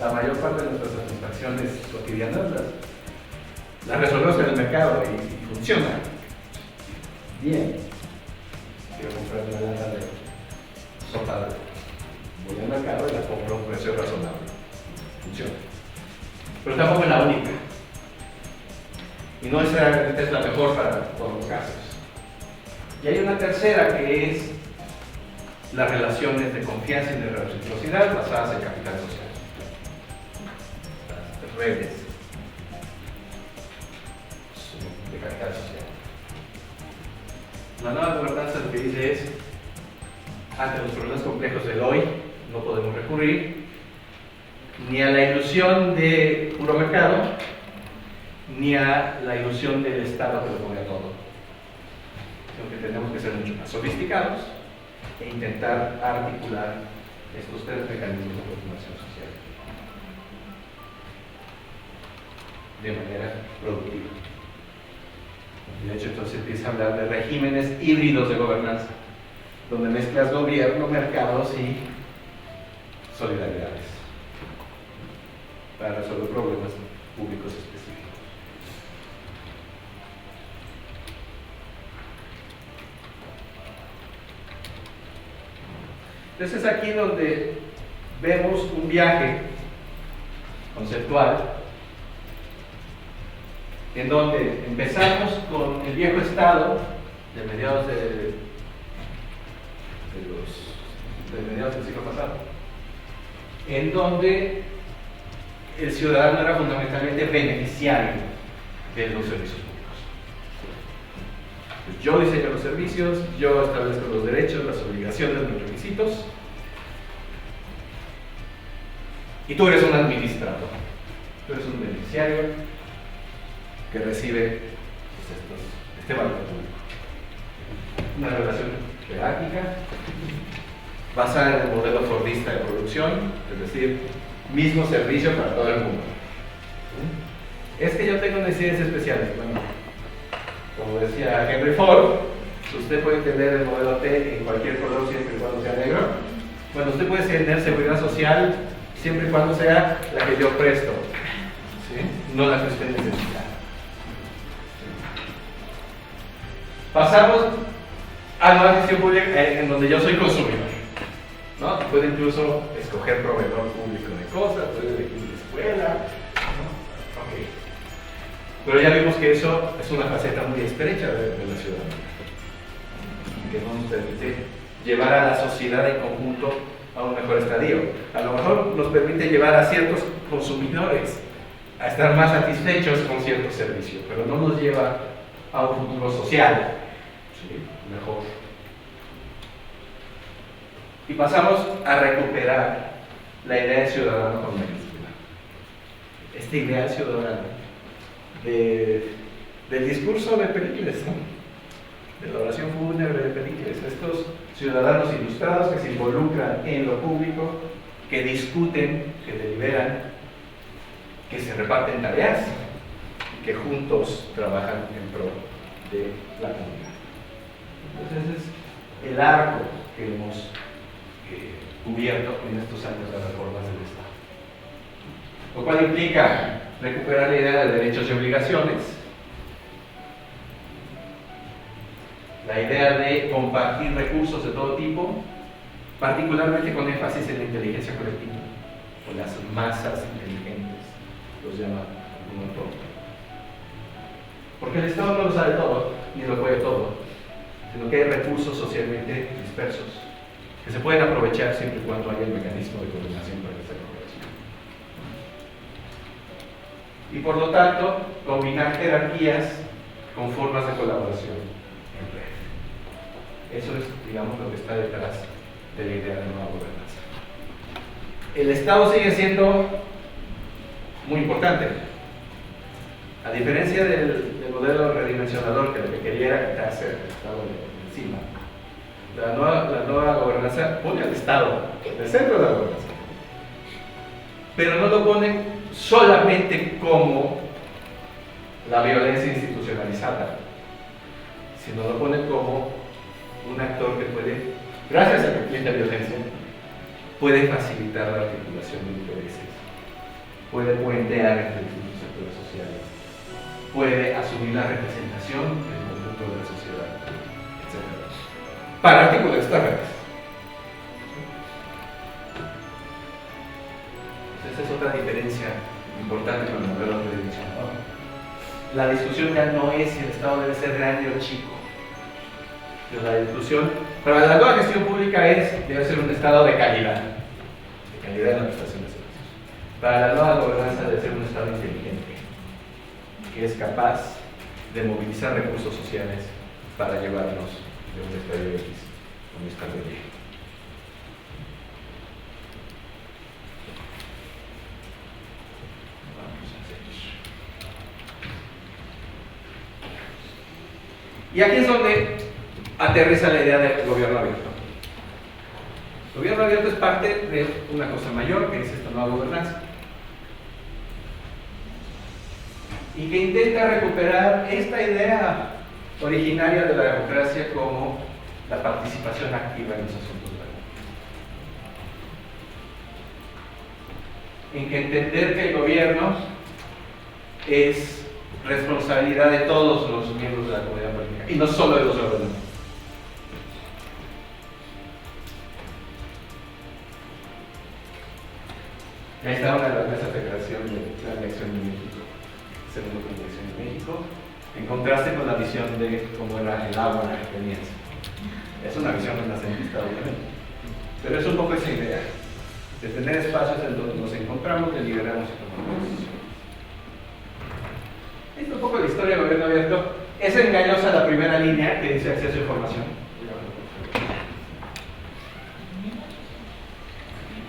La mayor parte de nuestras satisfacciones cotidianas las resolvemos en el mercado y funciona bien. Quiero comprar una lata de sopa, voy al mercado y la compro a un precio razonable. Funciona. Pero tampoco es la única. Y no necesariamente es la mejor para todos los casos. Y hay una tercera que es las relaciones de confianza y de reciprocidad basadas en capital social. Las redes de capital social. La nueva gobernanza lo que dice es, ante los problemas complejos del hoy, no podemos recurrir ni a la ilusión de puro mercado, ni a la ilusión del Estado que lo pone a todo, sino que tenemos que ser mucho más sofisticados e intentar articular estos tres mecanismos de coordinación social de manera productiva. De hecho, entonces empieza a hablar de regímenes híbridos de gobernanza, donde mezclas gobierno, mercados y solidaridades para resolver problemas públicos específicos. Entonces es aquí donde vemos un viaje conceptual en donde empezamos con el viejo Estado de mediados del siglo pasado, en donde el ciudadano era fundamentalmente beneficiario de los servicios públicos. Pues yo diseño los servicios, yo establezco los derechos, las obligaciones, los requisitos, y tú eres un administrador, tú eres un beneficiario que recibe este valor público. Una relación jerárquica basada en el modelo fordista de producción, es decir, mismo servicio para todo el mundo. Es que yo tengo necesidades especiales. Bueno, como decía Henry Ford, Usted puede tener el modelo T en cualquier color siempre y cuando sea negro. Bueno, usted puede tener seguridad social siempre y cuando sea la que yo presto, ¿sí? No la que usted necesita. Pasamos a la gestión pública en donde yo soy consumidor, ¿no? Puede incluso escoger proveedor público de cosas, puede elegir la escuela, ¿no? Okay. Pero ya vimos que eso es una faceta muy estrecha de la ciudadanía, que no nos permite llevar a la sociedad en conjunto a un mejor estadio. A lo mejor nos permite llevar a ciertos consumidores a estar más satisfechos con ciertos servicios, pero no nos lleva a un futuro social, ¿sí? Mejor. Y pasamos a recuperar la idea de ciudadano con mayúscula. Este ideal ciudadano del discurso de Pericles, ¿no? De la oración fúnebre de Pericles. Estos ciudadanos ilustrados que se involucran en lo público, que discuten, que deliberan, que se reparten tareas, que juntos trabajan en pro de la comunidad. Entonces, ese es el arco que hemos cubierto en estos años de reformas del Estado. Lo cual implica recuperar la idea de derechos y obligaciones, la idea de compartir recursos de todo tipo, particularmente con énfasis en la inteligencia colectiva, o las masas inteligentes, los llama un autor. Porque el Estado no lo sabe todo, ni lo puede todo, sino que hay recursos socialmente dispersos, que se pueden aprovechar siempre y cuando haya el mecanismo de coordinación para esta cooperación. Y por lo tanto, combinar jerarquías con formas de colaboración en red. Eso es, digamos, lo que está detrás de la idea de nueva gobernanza. El Estado sigue siendo muy importante. A diferencia del modelo redimensionador, que lo que quería era quitarse el Estado de encima, la nueva gobernanza pone al Estado en el centro de la gobernanza, pero no lo pone solamente como la violencia institucionalizada, sino lo pone como un actor que puede, gracias a que tiene violencia, puede facilitar la articulación de intereses, puede puentear entre distintos sectores sociales, puede asumir la representación del conjunto de la sociedad, etc. Para articular estas redes. Esa es otra diferencia importante con el modelo redimensionador. La discusión ya no es si el Estado debe ser grande o chico. Pero la discusión para la nueva gestión pública debe ser un Estado de calidad en la prestación de servicios. Para la nueva gobernanza debe ser un Estado inteligente, que es capaz de movilizar recursos sociales para llevarnos de un estadio X a un estadio Y. Y aquí es donde aterriza la idea del gobierno abierto. El gobierno abierto es parte de una cosa mayor, que es esta nueva gobernanza, y que intenta recuperar esta idea originaria de la democracia como la participación activa en los asuntos de la vida. En que entender que el gobierno es responsabilidad de todos los miembros de la comunidad política y no solo de los gobernantes. Ahí está una de las mesas de creación de la elección de México, segundo plan de elección de México, en contraste con la visión de cómo era el agua en la experiencia. Es una visión renacentista, obviamente, pero es un poco esa idea de tener espacios en donde nos encontramos, deliberamos y tomamos decisiones. Esta es un poco la historia del gobierno abierto. Es engañosa la primera línea que dice acceso a información,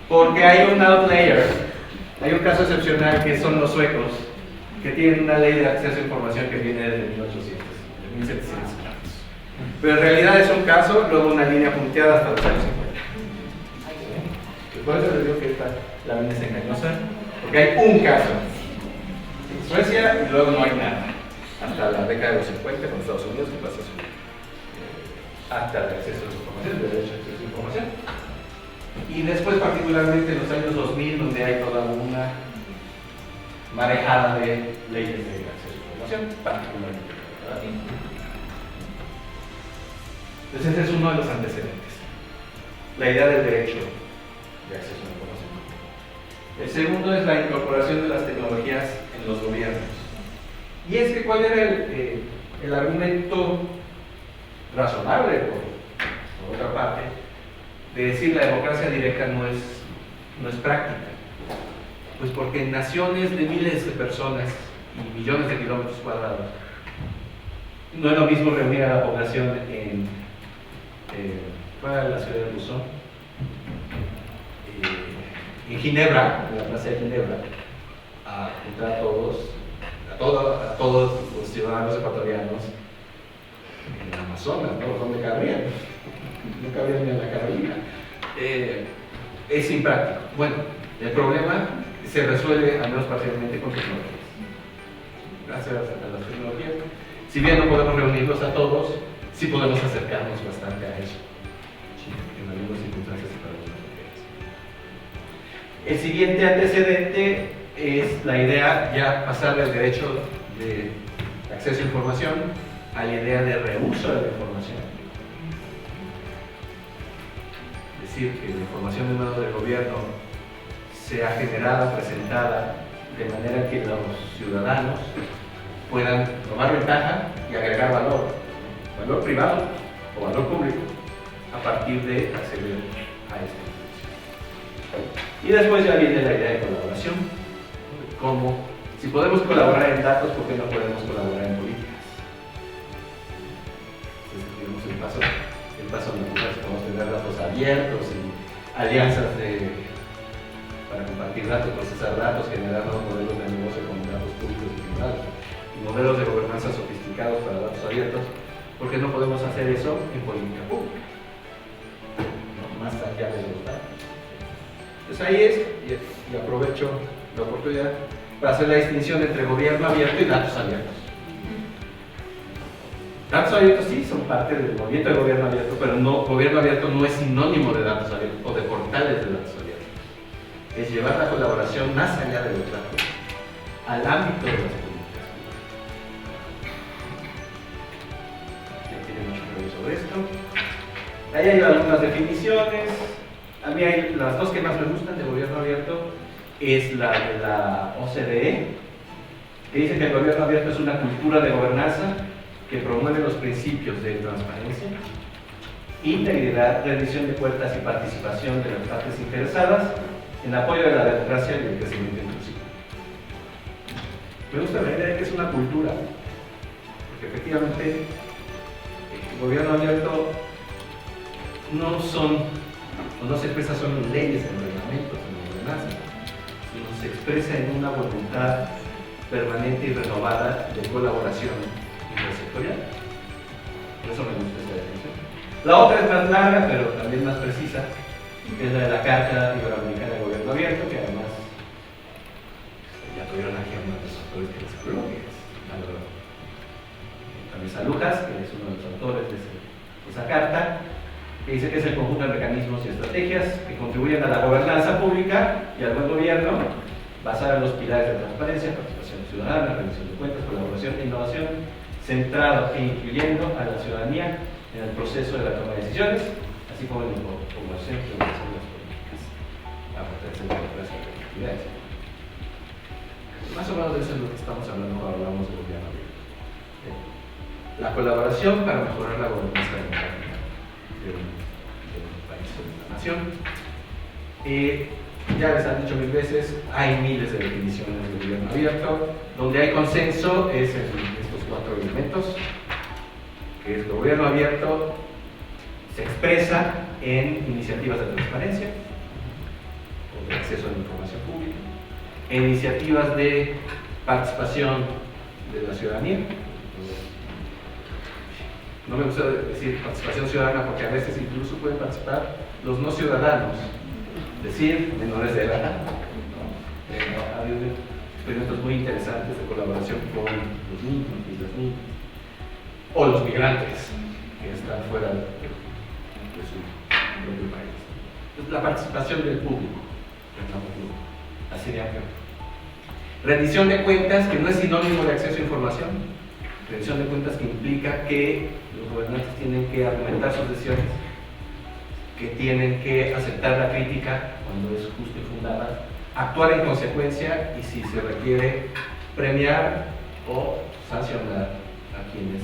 porque hay un outlier, hay un caso excepcional que son los suecos, que tienen una ley de acceso a información que viene desde 1800, de 1700. Pero en realidad es un caso, luego una línea punteada hasta los años 50. Por eso les digo que la línea es engañosa, porque hay un caso en Suecia y luego no hay nada. Hasta la década de los 50 con Estados Unidos, que pasa Acta de Acceso a la Información, de Derecho a Acceso a la Información. Y después, particularmente en los años 2000, donde hay toda una marejada de leyes de acceso a la información, particularmente. Entonces, ese es uno de los antecedentes. La idea del derecho de acceso a la información. El segundo es la incorporación de las tecnologías en los gobiernos. Y es que, ¿cuál era el argumento razonable, por otra parte, de decir la democracia directa no es práctica? Pues porque en naciones de miles de personas y millones de kilómetros cuadrados, no es lo mismo reunir a la población ¿cuál era la ciudad de Luzón? En Ginebra, en la plaza de Ginebra, a juntar a todos los ciudadanos ecuatorianos en el Amazonas, ¿no? ¿Dónde cabrían? No cabrían ni en la Carolina. Es impráctico. Bueno, el problema se resuelve, al menos parcialmente, con tecnologías. Gracias a las tecnologías. Si bien no podemos reunirlos a todos, sí podemos acercarnos bastante a eso. Sí, en algunas circunstancias se podemos hacer. El siguiente antecedente es la idea, ya pasar del derecho de acceso a información a la idea de reuso de la información. Es decir, que la información de mano del gobierno sea generada, presentada, de manera que los ciudadanos puedan tomar ventaja y agregar valor privado o valor público, a partir de acceder a esta información. Y después ya viene la idea de colaboración, como si podemos colaborar en datos, ¿por qué no podemos colaborar en políticas? Entonces, tenemos el paso natural, podemos tener datos abiertos y alianzas para compartir datos, procesar datos, generar nuevos modelos de negocio con datos públicos y privados, y modelos de gobernanza sofisticados para datos abiertos. ¿Por qué no podemos hacer eso en política pública? No, más allá de los datos. Entonces ahí es, y aprovecho la oportunidad para hacer la distinción entre gobierno abierto y datos abiertos. Datos abiertos sí son parte del movimiento de gobierno abierto, pero gobierno abierto no es sinónimo de datos abiertos o de portales de datos abiertos. Es llevar la colaboración más allá de los datos, al ámbito de las políticas. Ya tiene mucho que ver sobre esto. Ahí hay algunas definiciones. A mí hay las dos que más me gustan de gobierno abierto, es la de la OCDE, que dice que el gobierno abierto es una cultura de gobernanza que promueve los principios de transparencia, integridad, rendición de cuentas y participación de las partes interesadas en apoyo de la democracia y el crecimiento inclusivo. Me gusta la idea de que es una cultura, porque efectivamente el gobierno abierto no se expresa solo en leyes, en reglamentos, en ordenanzas, sino se expresa en una voluntad permanente y renovada de colaboración intersectorial. Por eso me gusta esta definición. La otra es más larga, pero también más precisa, que es la de la Carta Iberoamericana de Gobierno Abierto, que además ya tuvieron aquí a uno de los autores que les habló, que es Camisa Lujas, que es uno de los autores de esa carta, que dice que es el conjunto de mecanismos y estrategias que contribuyen a la gobernanza pública y al buen gobierno, basada en los pilares de transparencia, participación ciudadana, rendición de cuentas, colaboración e innovación, centrado e incluyendo a la ciudadanía en el proceso de la toma de decisiones, así como en la promoción y implementación de las políticas, la fortaleza de la democracia y las actividades. Más o menos de eso es lo que estamos hablando cuando hablamos de gobierno abierto. La colaboración para mejorar la gobernanza democrática de un país o de una nación. Ya les han dicho mil veces, hay miles de definiciones de gobierno abierto. Donde hay consenso es en estos cuatro elementos, que el gobierno abierto se expresa en iniciativas de transparencia o de acceso a la información pública, en iniciativas de participación de la ciudadanía. No me gusta decir participación ciudadana porque a veces incluso pueden participar los no ciudadanos, es decir, menores de edad. Ha habido experimentos muy interesantes de colaboración con los niños y las niñas, o los migrantes, que están fuera de su propio país. Entonces, la participación del público, así de amplio. Rendición de cuentas, que no es sinónimo de acceso a información. Rendición de cuentas que implica que los gobernantes tienen que argumentar sus decisiones, que tienen que aceptar la crítica cuando es justa y fundada, actuar en consecuencia y, si se requiere, premiar o sancionar a quienes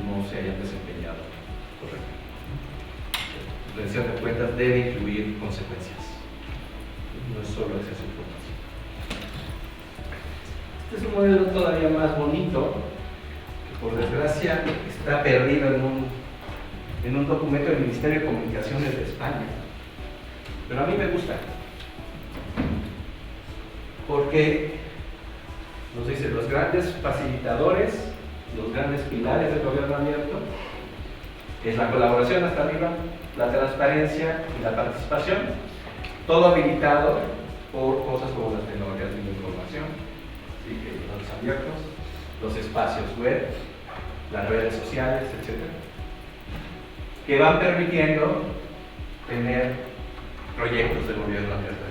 no se hayan desempeñado correctamente. La rendición de cuentas debe incluir consecuencias, no es solo acceso a información. Este es un modelo todavía más bonito, que por desgracia está perdido en un documento del Ministerio de Comunicaciones de España, pero a mí me gusta, porque nos dice los grandes facilitadores, los grandes pilares del gobierno abierto, es la colaboración hasta arriba, la transparencia y la participación, todo habilitado por cosas como las tecnologías de la información, ¿sí? Los datos abiertos, los espacios web, las redes sociales, etc., que van permitiendo tener proyectos de gobierno abierto.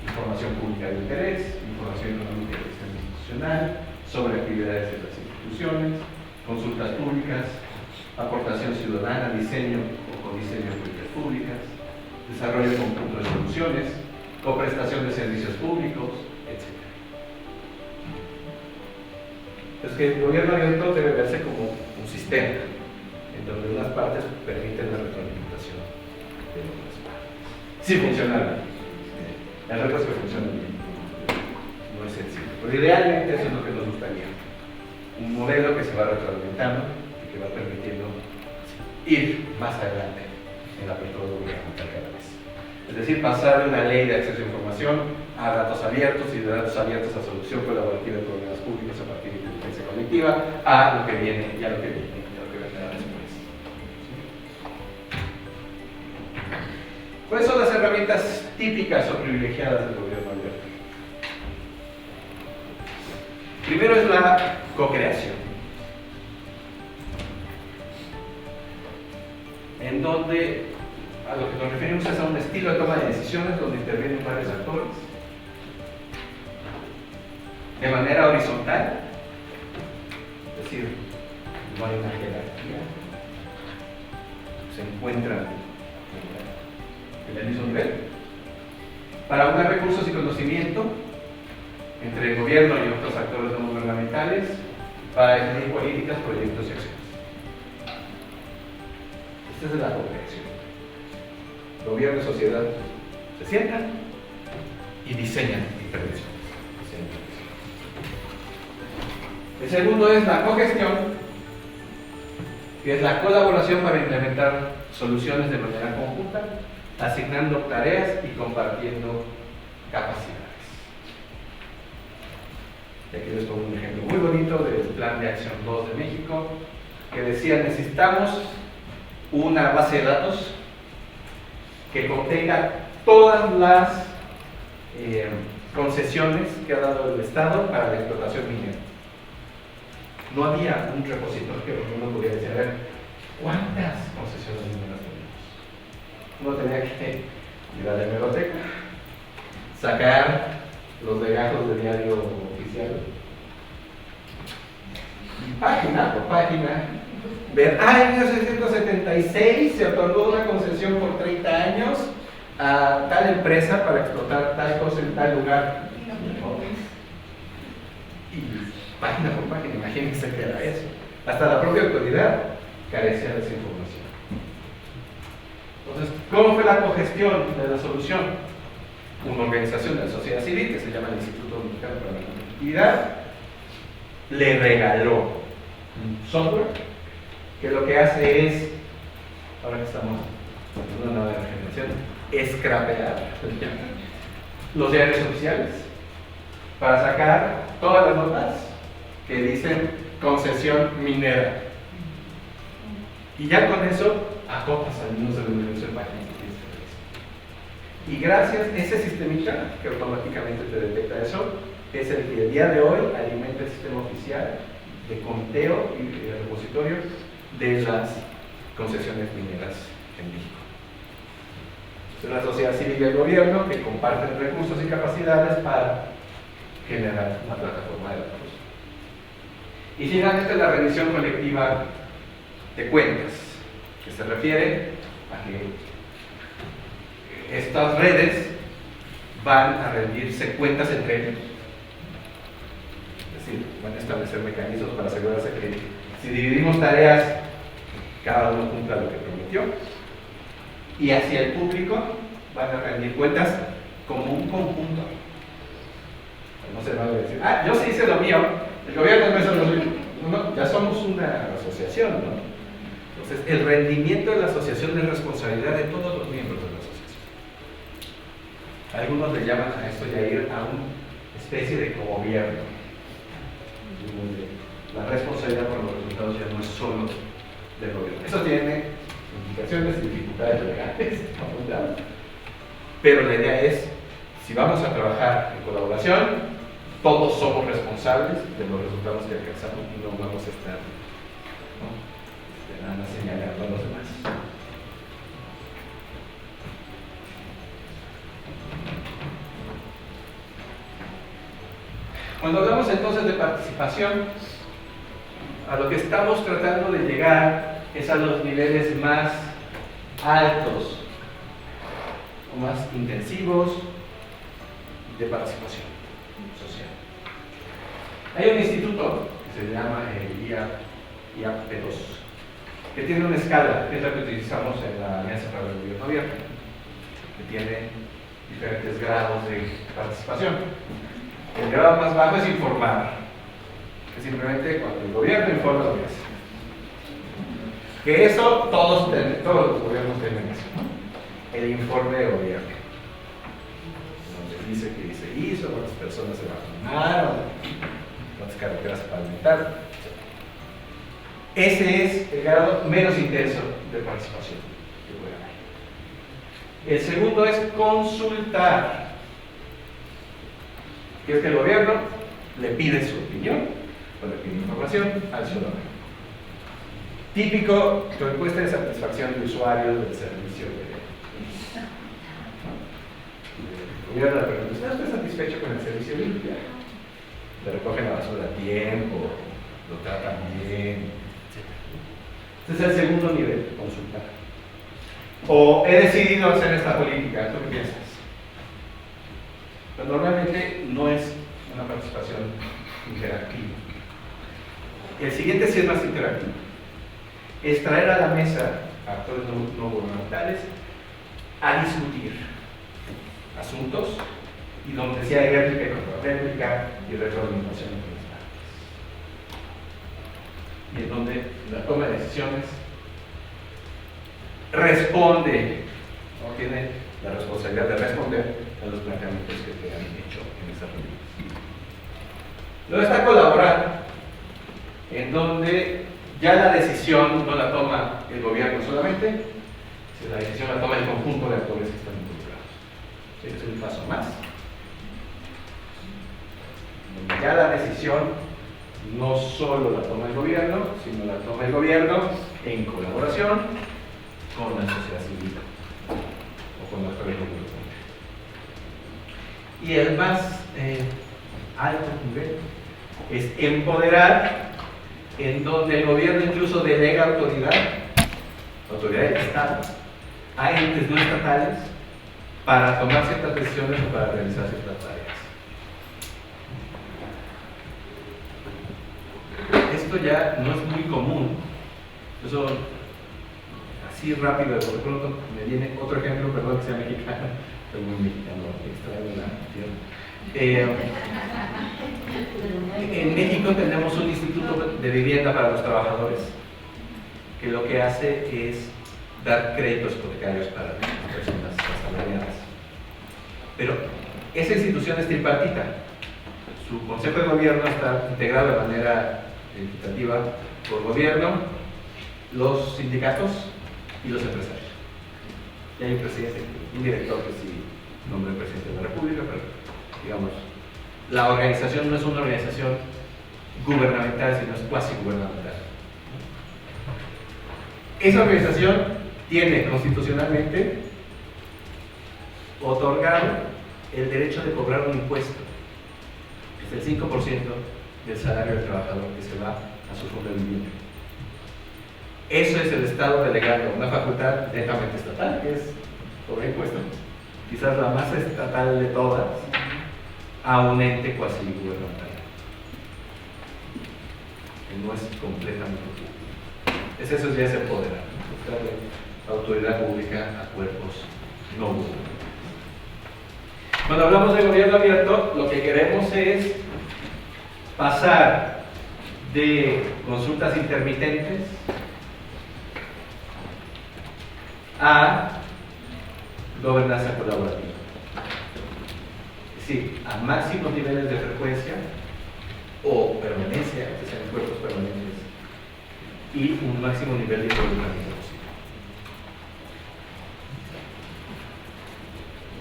Información pública de interés, información económica y institucional, sobre actividades de las instituciones, consultas públicas, aportación ciudadana, diseño o codiseño de políticas públicas, desarrollo conjunto de soluciones, coprestación de servicios públicos, etc. Es que el gobierno abierto debe verse como un sistema, en donde unas partes permiten la retroalimentación de otras partes. Sí funciona bien. El reto es que funcione bien. No es sencillo. Pero idealmente eso es lo que nos gustaría. Un modelo que se va retroalimentando y que va permitiendo ir más adelante en la apertura gubernamental cada vez. Es decir, pasar de una ley de acceso a información a datos abiertos y de datos abiertos a solución colaborativa de problemas públicos a partir de inteligencia colectiva a lo que viene y a lo que viene y a lo que vendrá después. ¿Cuáles son las herramientas típicas o privilegiadas del gobierno abierto? Primero es la co-creación, en donde a lo que nos referimos es a un estilo de toma de decisiones donde intervienen varios actores de manera horizontal, es decir, no hay una jerarquía, se encuentran en el mismo nivel, para unir recursos y conocimiento entre el gobierno y otros actores no gubernamentales, para definir políticas, proyectos y acciones. Esta es la co-creación. Gobierno y sociedad se sientan y diseñan intervenciones. El segundo es la cogestión, que es la colaboración para implementar soluciones de manera conjunta, asignando tareas y compartiendo capacidades. Y aquí les pongo un ejemplo muy bonito del Plan de Acción 2 de México, que decía: necesitamos una base de datos que contenga todas las concesiones que ha dado el Estado para la explotación minera. No había un repositorio que uno pudiera decir: a ver, ¿cuántas concesiones mineras tenemos? Uno tenía que ir a la hemeroteca, sacar los legajos del diario oficial y página por página ver, en 1976 se otorgó una concesión por 30 años a tal empresa para explotar tal cosa en tal lugar. Y página por página, imagínense que era eso. Hasta la propia autoridad carecía de esa información. Entonces, ¿cómo fue la cogestión de la solución? Una organización de la sociedad civil que se llama el Instituto Mexicano para la Conectividad le regaló un software que lo que hace es, ahora que estamos en una nueva generación, scrapear los diarios oficiales para sacar todas las notas que dicen concesión minera. Y ya con eso acotas al menos el universo de páginas. Y gracias a ese sistemita que automáticamente te detecta eso, es el que el día de hoy alimenta el sistema oficial de conteo y de repositorio de las concesiones mineras en México. Es una sociedad civil y el gobierno que comparten recursos y capacidades para generar una plataforma de datos. Y finalmente la rendición colectiva de cuentas, que se refiere a que estas redes van a rendirse cuentas entre ellos. Es decir, van a establecer mecanismos para asegurarse que si dividimos tareas, cada uno cumpla lo que prometió. Y hacia el público van a rendir cuentas como un conjunto. No se va a decir, yo sí hice lo mío, el gobierno no hizo lo suyo. No, ya somos una asociación, ¿no? Entonces, el rendimiento de la asociación es responsabilidad de todos los miembros de la asociación. Algunos le llaman a esto ya ir a una especie de gobierno. La responsabilidad por los resultados ya no es solo del gobierno. Eso tiene implicaciones y dificultades legales, pero la idea es, si vamos a trabajar en colaboración, todos somos responsables de los resultados que alcanzamos y no vamos a estar nada más señalando a los demás. Cuando hablamos entonces de participación, a lo que estamos tratando de llegar es a los niveles más altos o más intensivos de participación social. Hay un instituto que se llama el IAP2, que tiene una escala, que es la que utilizamos en la Alianza para el Gobierno Abierto, que tiene diferentes grados de participación. El grado más bajo es informar, que simplemente cuando el gobierno informa lo que hace. Que eso todos los gobiernos tienen eso, ¿no? El informe de gobierno, donde dice que se hizo, cuántas personas se vacunaron, cuántas carreteras pavimentaron. Ese es el grado menos intenso de participación que puede haber. El segundo es consultar, que es que el gobierno le pide su opinión o le pide información al ciudadano. Típico, tu encuesta de satisfacción de usuarios del servicio el gobierno le pregunta, ¿está usted satisfecho con el servicio de limpia? Le recogen la basura a tiempo, lo tratan bien, etc. Este es el segundo nivel, consultar. O he decidido hacer esta política, ¿tú qué piensas? Pero normalmente no es una participación interactiva. El siguiente sí es más interactivo. Es traer a la mesa a actores no gubernamentales a discutir asuntos y donde sí hay réplica y contrarréplica y retroalimentación entre las partes. Y en donde la toma de decisiones responde o tiene la responsabilidad de responder a los planteamientos que te han hecho en esas reuniones. Luego está colaborar, en donde ya la decisión no la toma el gobierno solamente, sino la decisión la toma el conjunto de actores que están involucrados. Ese es un paso más. Donde ya la decisión no solo la toma el gobierno, sino la toma el gobierno en colaboración con la sociedad civil o con actores no gubernamentales. Y el más alto nivel es empoderar, en donde el gobierno incluso delega autoridad del Estado, a entes no estatales para tomar ciertas decisiones o para realizar ciertas tareas. Esto ya no es muy común. Eso, así rápido, de pronto me viene otro ejemplo, perdón que sea mexicano, soy muy mexicano, extraño la tierra. En México tenemos un instituto de vivienda para los trabajadores que lo que hace es dar créditos hipotecarios para las personas asalariadas. Pero esa institución es tripartita. Su consejo de gobierno está integrado de manera equitativa por gobierno, los sindicatos y los empresarios. Y hay un presidente, un director que sí nombra el presidente de la República, pero digamos, la organización no es una organización gubernamental, sino es cuasi gubernamental. Esa organización tiene constitucionalmente otorgado el derecho de cobrar un impuesto, que es el 5% del salario del trabajador que se va a su fondo de vivienda. Eso es el Estado delegando una facultad netamente estatal, que es cobrar impuestos, quizás la más estatal de todas, a un ente cuasi gubernamental, que no es completamente público. Eso ya es empoderar, darle autoridad pública a cuerpos no gubernamentales. Cuando hablamos de gobierno abierto, lo que queremos es pasar de consultas intermitentes a gobernanza colaborativa. Es decir, a máximos niveles de frecuencia o permanencia, que sean cuerpos permanentes, y un máximo nivel de involucramiento posible.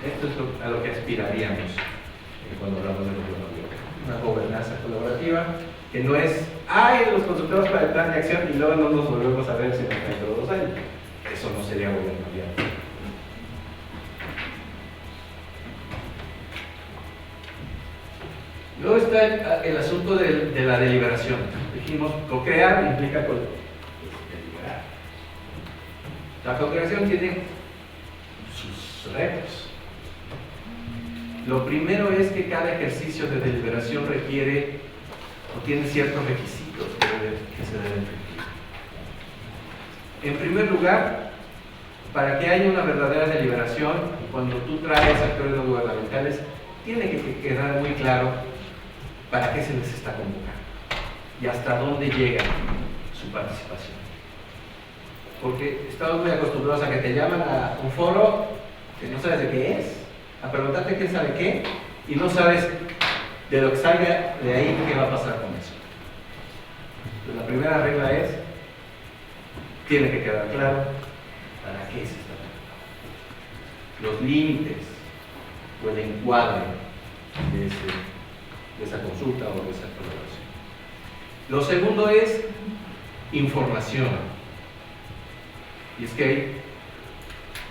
Esto es a lo que aspiraríamos cuando hablamos de gobierno abierto. Una gobernanza colaborativa que no es, los consultores para el plan de acción y luego no nos volvemos a ver sino dentro de 2 años. Eso no sería gobierno abierto. Luego está el asunto de la deliberación. Dijimos, co-crear implica deliberar. La co-creación tiene sus retos. Lo primero es que cada ejercicio de deliberación requiere o tiene ciertos requisitos que se deben cumplir. En primer lugar, para que haya una verdadera deliberación, cuando tú traes actores no gubernamentales, tiene que quedar muy claro para qué se les está convocando y hasta dónde llega su participación. Porque estamos muy acostumbrados a que te llaman a un foro que no sabes de qué es, a preguntarte quién sabe qué, y no sabes de lo que salga de ahí qué va a pasar con eso. Entonces, la primera regla es, tiene que quedar claro para qué se está preguntando. Los límites o el encuadre de esa consulta o de esa colaboración. Lo segundo es información. Y es que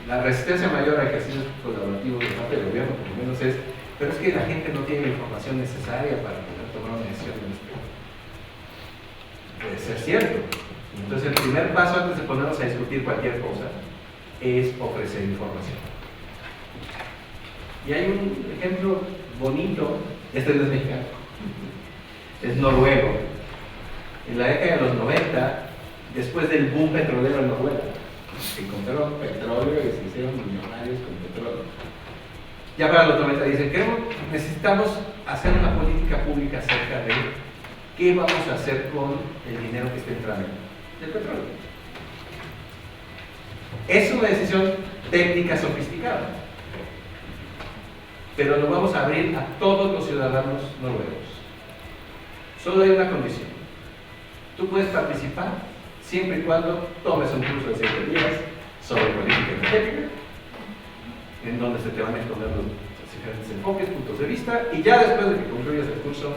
la resistencia mayor a ejercicios colaborativos de parte del gobierno, por lo menos, es, pero es que la gente no tiene la información necesaria para poder tomar una decisión en este momento. Puede ser cierto. Entonces, el primer paso antes de ponernos a discutir cualquier cosa es ofrecer información. Y hay un ejemplo bonito, este no es mexicano, es noruego. En la década de los 90, después del boom petrolero en Noruega, se encontraron petróleo y se hicieron millonarios con petróleo. Ya para los 90 dicen que necesitamos hacer una política pública acerca de qué vamos a hacer con el dinero que está entrando del petróleo. Es una decisión técnica sofisticada, pero lo vamos a abrir a todos los ciudadanos noruegos. Solo hay una condición: tú puedes participar siempre y cuando tomes un curso de 7 días sobre política energética, en donde se te van a exponer los diferentes enfoques, puntos de vista, y ya después de que concluyas el curso,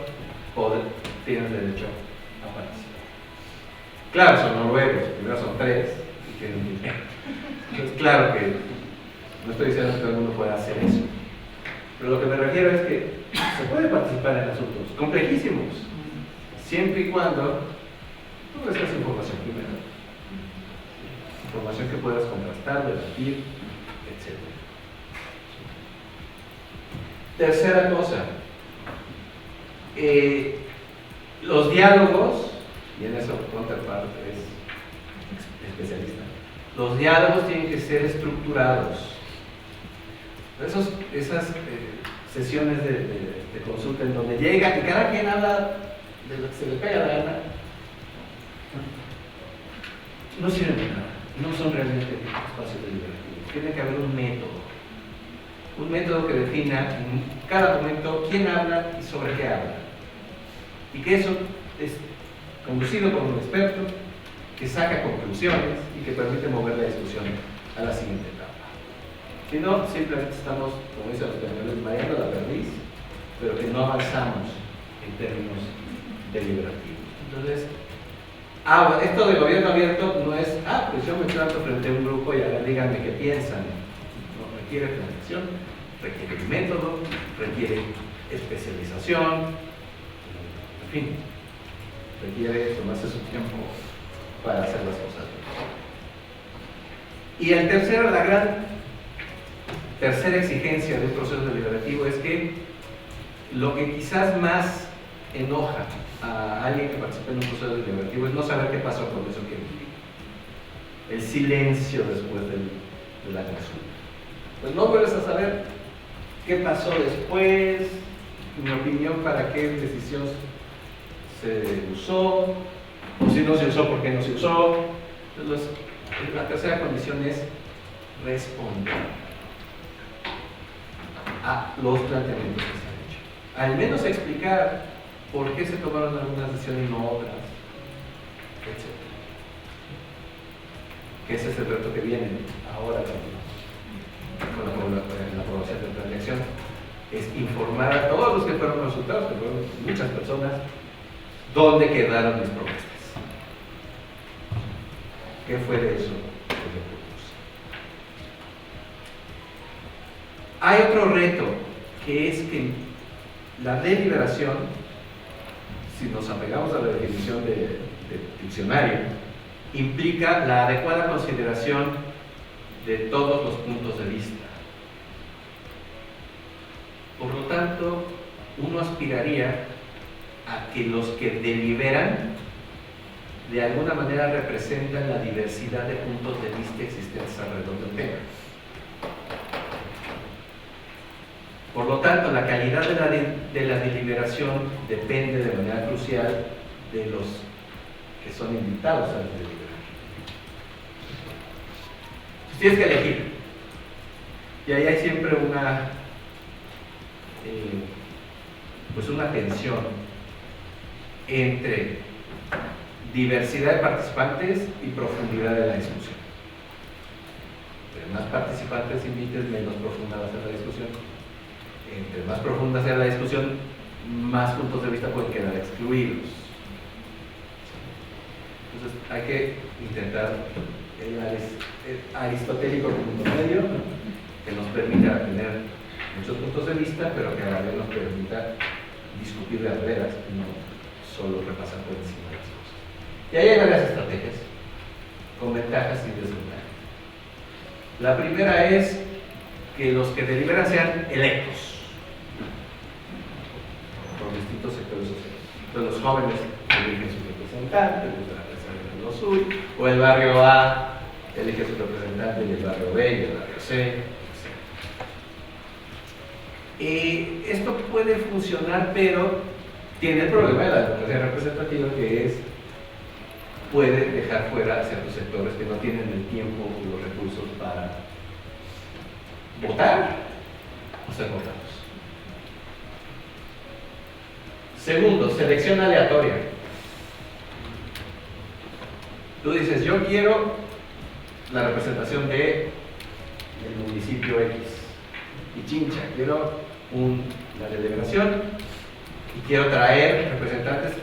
tienes derecho a participar. Claro, son noruegos, primero son 3 y tienen dinero. Entonces, claro que no estoy diciendo que todo el mundo pueda hacer eso, pero lo que me refiero es que se puede participar en asuntos complejísimos, siempre y cuando tú recibas información primero. Información que puedas contrastar, debatir, etc. Tercera cosa, los diálogos, y en eso Counterpart es especialista, los diálogos tienen que ser estructurados. Esas sesiones de consulta en donde llega y cada quien habla de lo que se le pega la gana, no sirven de nada, no son realmente espacios deliberativos. Tiene que haber un método que defina en cada momento quién habla y sobre qué habla, y que eso es conducido por un experto que saca conclusiones y que permite mover la discusión a la siguiente etapa. Si no, simplemente estamos, como dicen los españoles, mareando la perdiz, pero que no avanzamos en términos deliberativo. Entonces, esto de gobierno abierto no es, pues yo me planto frente a un grupo y ahora díganme qué piensan. No, requiere planeación, requiere método, requiere especialización, en fin, requiere tomarse su tiempo para hacer las cosas bien. Y el tercero, la gran tercera exigencia de un proceso deliberativo es que lo que quizás más enoja a alguien que participa en un proceso deliberativo es no saber qué pasó con eso que viví. El silencio después de la consulta. Pues no vuelves a saber qué pasó después, mi opinión, para qué decisión se usó, o si no se usó, por qué no se usó. Entonces, la tercera condición es responder a los planteamientos que se han hecho. Al menos explicar por qué se tomaron algunas decisiones y no otras, etc. Que ese es el reto que viene ahora con la aprobación del plan de acción. Es informar a todos los que fueron consultados, que fueron muchas personas, dónde quedaron mis propuestas. ¿Qué fue de eso que yo propuse? Hay otro reto, que es que la deliberación, si nos apegamos a la definición de diccionario, implica la adecuada consideración de todos los puntos de vista. Por lo tanto, uno aspiraría a que los que deliberan de alguna manera representan la diversidad de puntos de vista existentes alrededor del tema. Por lo tanto, la calidad de la deliberación depende de manera crucial de los que son invitados a deliberar. Tienes que elegir. Y ahí hay siempre una tensión entre diversidad de participantes y profundidad de la discusión. Entre más participantes invites, menos profunda va a ser la discusión. Entre más profunda sea la discusión, más puntos de vista pueden quedar excluidos. Entonces hay que intentar el aristotélico punto medio, que nos permita tener muchos puntos de vista, pero que a la vez nos permita discutir de veras y no solo repasar por encima de las cosas. Y ahí hay varias estrategias, con ventajas y desventajas. La primera es que los que deliberan sean electos por distintos sectores sociales. Entonces los jóvenes eligen sus representantes, los suyo, o el barrio A elige su representante y el barrio B y el barrio C. Esto puede funcionar, pero tiene el problema de la democracia representativa, que es puede dejar fuera a ciertos sectores que no tienen el tiempo o los recursos para votar o ser votados. Segundo, selección aleatoria. Tú dices, yo quiero la representación del municipio X, Pichincha, quiero la deliberación y quiero traer representantes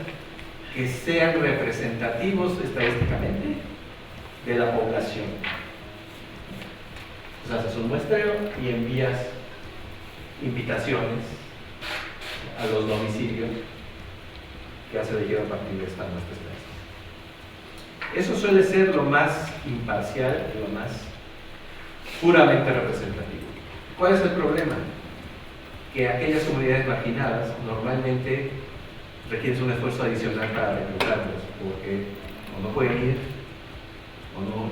que sean representativos estadísticamente de la población. Entonces haces un muestreo y envías invitaciones a los domicilios que has elegido a partir de esta muestra estadística. Eso suele ser lo más imparcial y lo más puramente representativo. ¿Cuál es el problema? Que aquellas comunidades marginadas normalmente requieren un esfuerzo adicional para reclutarlos, porque o no pueden ir o no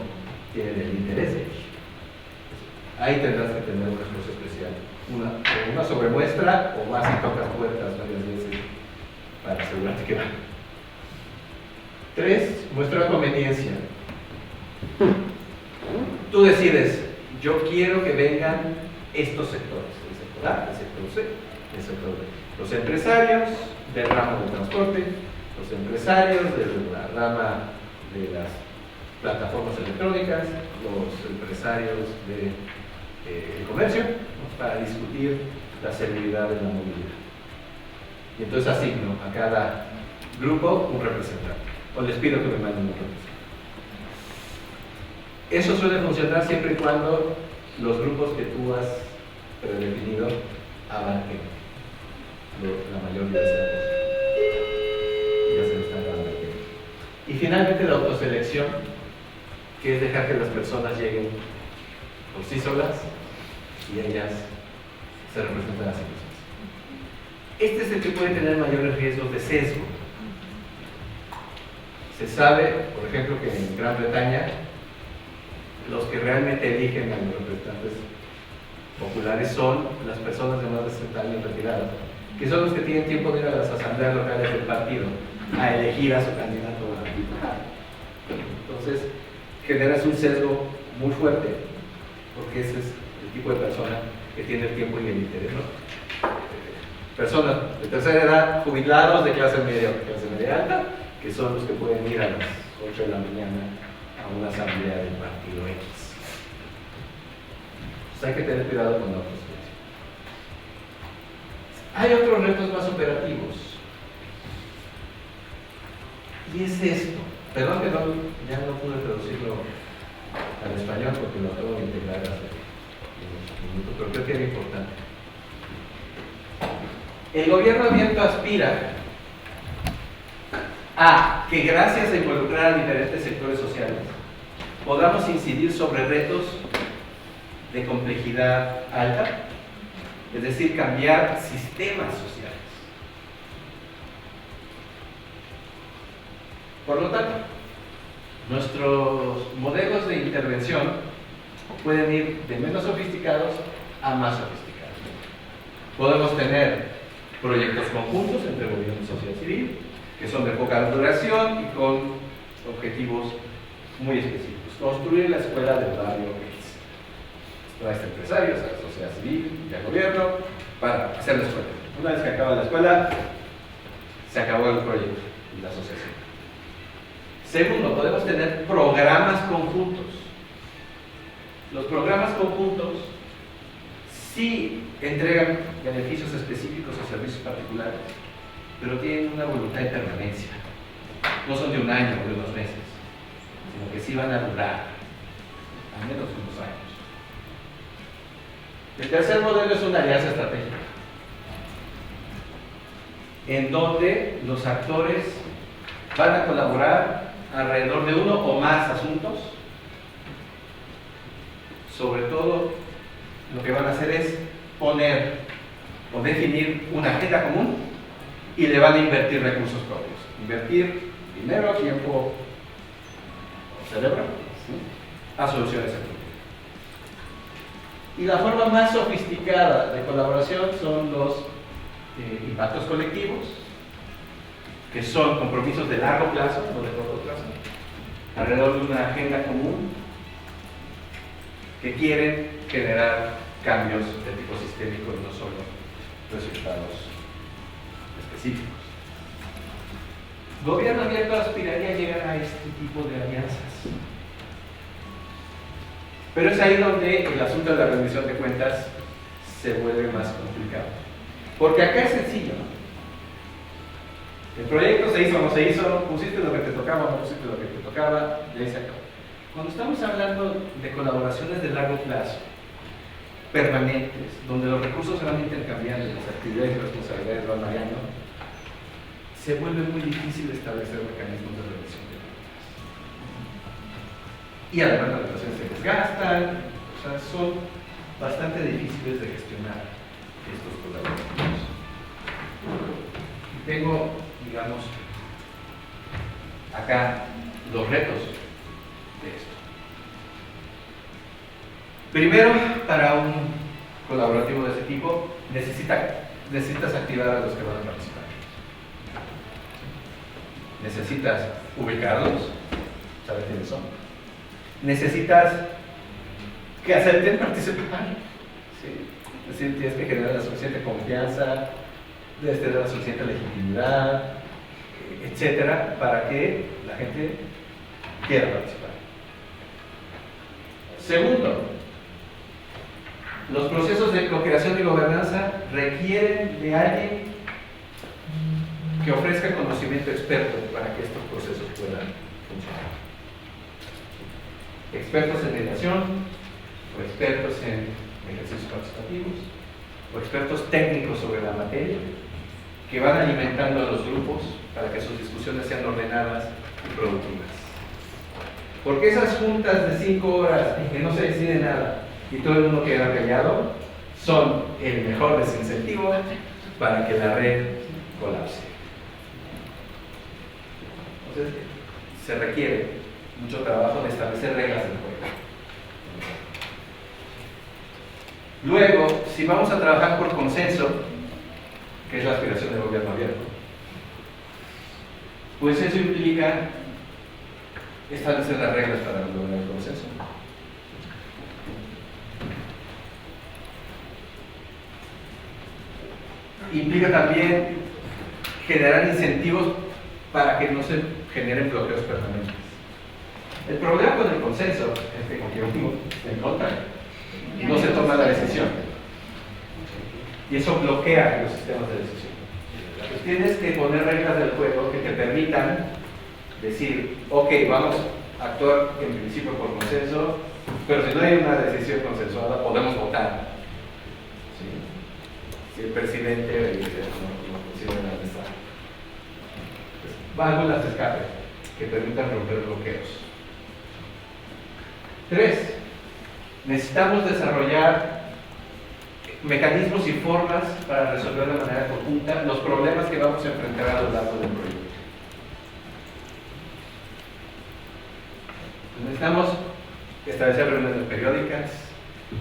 tienen el interés de ir. Ahí tendrás que tener un esfuerzo especial, una sobremuestra o más si tocas puertas varias veces para asegurarte que van. 3. Muestra de conveniencia. Tú decides, yo quiero que vengan estos sectores, el sector A, el sector C, el sector B. Los empresarios del ramo del transporte, los empresarios de la rama de las plataformas electrónicas, los empresarios del comercio, ¿no? Para discutir la seguridad de la movilidad. Y entonces asigno a cada grupo un representante, o les pido que me manden un representante. Eso suele funcionar siempre y cuando los grupos que tú has predefinido abarquen la mayor diversidad posible. Ya se me están dando aquí. Y finalmente la autoselección, que es dejar que las personas lleguen por sí solas y ellas se representan a sí mismas. Este es el que puede tener mayores riesgos de sesgo. Se sabe, por ejemplo, que en Gran Bretaña los que realmente eligen a los representantes populares son las personas de más de 60 años retiradas, que son los que tienen tiempo de ir a las asambleas locales del partido a elegir a su candidato a diputado. Entonces, generas un sesgo muy fuerte, porque ese es el tipo de persona que tiene el tiempo y el interés, ¿no? Personas de tercera edad, jubilados de clase media o clase media alta, que son los que pueden ir a las 8 de la mañana a una asamblea del partido X. Entonces hay que tener cuidado con la autoselección. Hay otros retos más operativos. Y es esto. Perdón que ya no pude traducirlo al español porque lo acabo de integrar hace unos minutos, pero creo que era importante. El gobierno abierto aspira a que gracias a involucrar a diferentes sectores sociales podamos incidir sobre retos de complejidad alta, es decir, cambiar sistemas sociales. Por lo tanto, nuestros modelos de intervención pueden ir de menos sofisticados a más sofisticados. Podemos tener proyectos conjuntos entre gobierno y sociedad civil, que son de poca duración y con objetivos muy específicos. Construir la escuela del barrio X. Traes empresarios, a la sociedad civil y al gobierno para hacer la escuela. Una vez que acaba la escuela, se acabó el proyecto y la asociación. Segundo, podemos tener programas conjuntos. Los programas conjuntos sí entregan beneficios específicos a servicios particulares, pero tienen una voluntad de permanencia. No son de un año o de unos meses, sino que sí van a durar al menos unos años. El tercer modelo es una alianza estratégica, en donde los actores van a colaborar alrededor de uno o más asuntos. Sobre todo, lo que van a hacer es poner o definir una agenda común y le van a invertir recursos propios. Invertir dinero, tiempo o cerebro, ¿sí?, a soluciones económicas. Y la forma más sofisticada de colaboración son los impactos colectivos, que son compromisos de largo plazo, no de corto plazo, alrededor de una agenda común que quieren generar cambios de tipo sistémico y no solo resultados específicos. Gobierno abierto aspiraría a llegar a este tipo de alianzas. Pero es ahí donde el asunto de la rendición de cuentas se vuelve más complicado. Porque acá es sencillo, ¿no? El proyecto se hizo o no se hizo, pusiste lo que te tocaba o no pusiste lo que te tocaba, y ahí se acabó. Cuando estamos hablando de colaboraciones de largo plazo, permanentes, donde los recursos se van intercambiando y las actividades y responsabilidades van variando, se vuelve muy difícil establecer mecanismos de rendición de cuentas. Y además las relaciones se desgastan, o sea, son bastante difíciles de gestionar estos colaborativos. Tengo, digamos, acá los retos de esto. Primero, para un colaborativo de ese tipo, necesitas activar a los que van a participar. Necesitas ubicarlos, saber quiénes son. Necesitas que acepten participar. ¿Sí? Es decir, tienes que generar la suficiente confianza, debes tener la suficiente legitimidad, etcétera, para que la gente quiera participar. Segundo, los procesos de co-creación y gobernanza requieren de alguien que ofrezca conocimiento experto para que estos procesos puedan funcionar. Expertos en mediación, o expertos en ejercicios participativos, o expertos técnicos sobre la materia, que van alimentando a los grupos para que sus discusiones sean ordenadas y productivas. Porque esas juntas de 5 horas en que no se decide nada y todo el mundo queda callado, son el mejor desincentivo para que la red colapse. Entonces, se requiere mucho trabajo de establecer reglas del juego. Luego, si vamos a trabajar por consenso, que es la aspiración del gobierno abierto, pues eso implica establecer las reglas para lograr el consenso. Implica también generar incentivos para que no se generen bloqueos permanentes. El problema con el consenso es que, como yo en contra, no se toma la decisión. Y eso bloquea los sistemas de decisión. Pues tienes que poner reglas del juego que te permitan decir, ok, vamos a actuar en principio por consenso, pero si no hay una decisión consensuada, podemos votar. ¿Sí? Si el presidente no considera la mesa, pues, válvulas de escape que permitan romper bloqueos. 3. Necesitamos desarrollar mecanismos y formas para resolver de manera conjunta los problemas que vamos a enfrentar a lo largo del proyecto. Necesitamos establecer reuniones periódicas,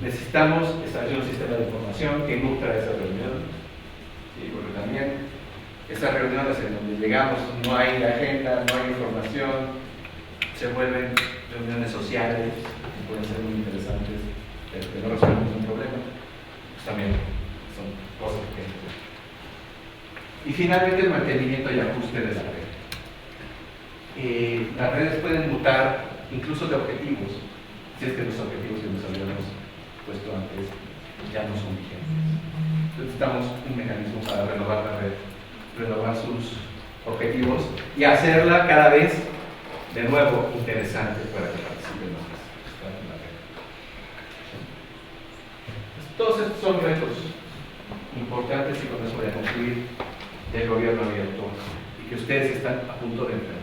necesitamos establecer un sistema de información que nutra esa reunión, ¿sí? Porque también esas reuniones en donde llegamos no hay agenda, no hay información, se vuelven reuniones sociales que pueden ser muy interesantes, pero que no resuelven un problema, pues también son cosas que... Y finalmente el mantenimiento y ajuste de la red. Las redes pueden mutar incluso de objetivos, si es que los objetivos que nos habíamos puesto antes ya no son vigentes. Entonces necesitamos un mecanismo para renovar la red, renovar sus objetivos y hacerla cada vez de nuevo interesante para que participen más en la red. Todos estos son retos importantes y con eso voy a concluir del gobierno abierto y que ustedes están a punto de enfrentar.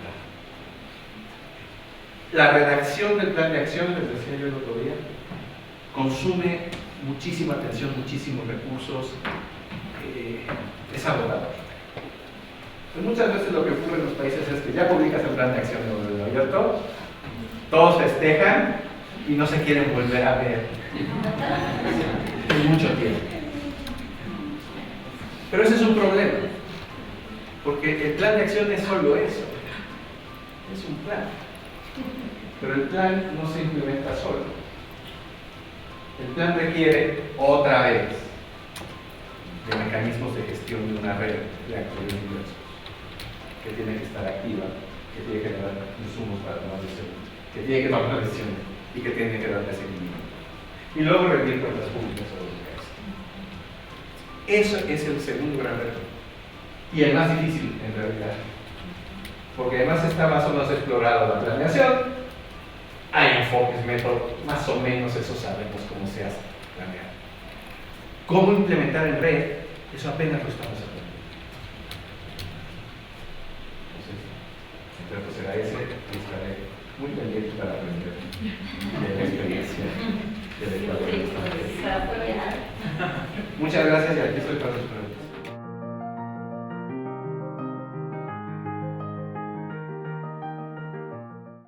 La redacción del plan de acción, les decía yo el otro día, consume muchísima atención, muchísimos recursos, es agotador. Pues muchas veces lo que ocurre en los países es que ya publicas el plan de acción del gobierno abierto, todos festejan y no se quieren volver a ver en mucho tiempo. Pero ese es un problema, porque el plan de acción es solo eso, es un plan. Pero el plan no se implementa solo. El plan requiere otra vez de mecanismos de gestión de una red de actores diversos que tiene que estar activa, que tiene que dar insumos para tomar decisiones, que tiene que tomar decisiones y que tiene que darle seguimiento. Y luego rendir cuentas públicas sobre lo que hace. Eso es el segundo gran reto. Y el más difícil en realidad. Porque además está más o menos explorado la planeación, hay enfoques, métodos, más o menos eso sabemos cómo se hace planear. ¿Cómo implementar en red? Eso apenas lo estamos aprendiendo. Entonces, el reto será ese, y estaré muy pendiente para aprender de la experiencia del Ecuador. Muchas gracias y aquí estoy para sus preguntas.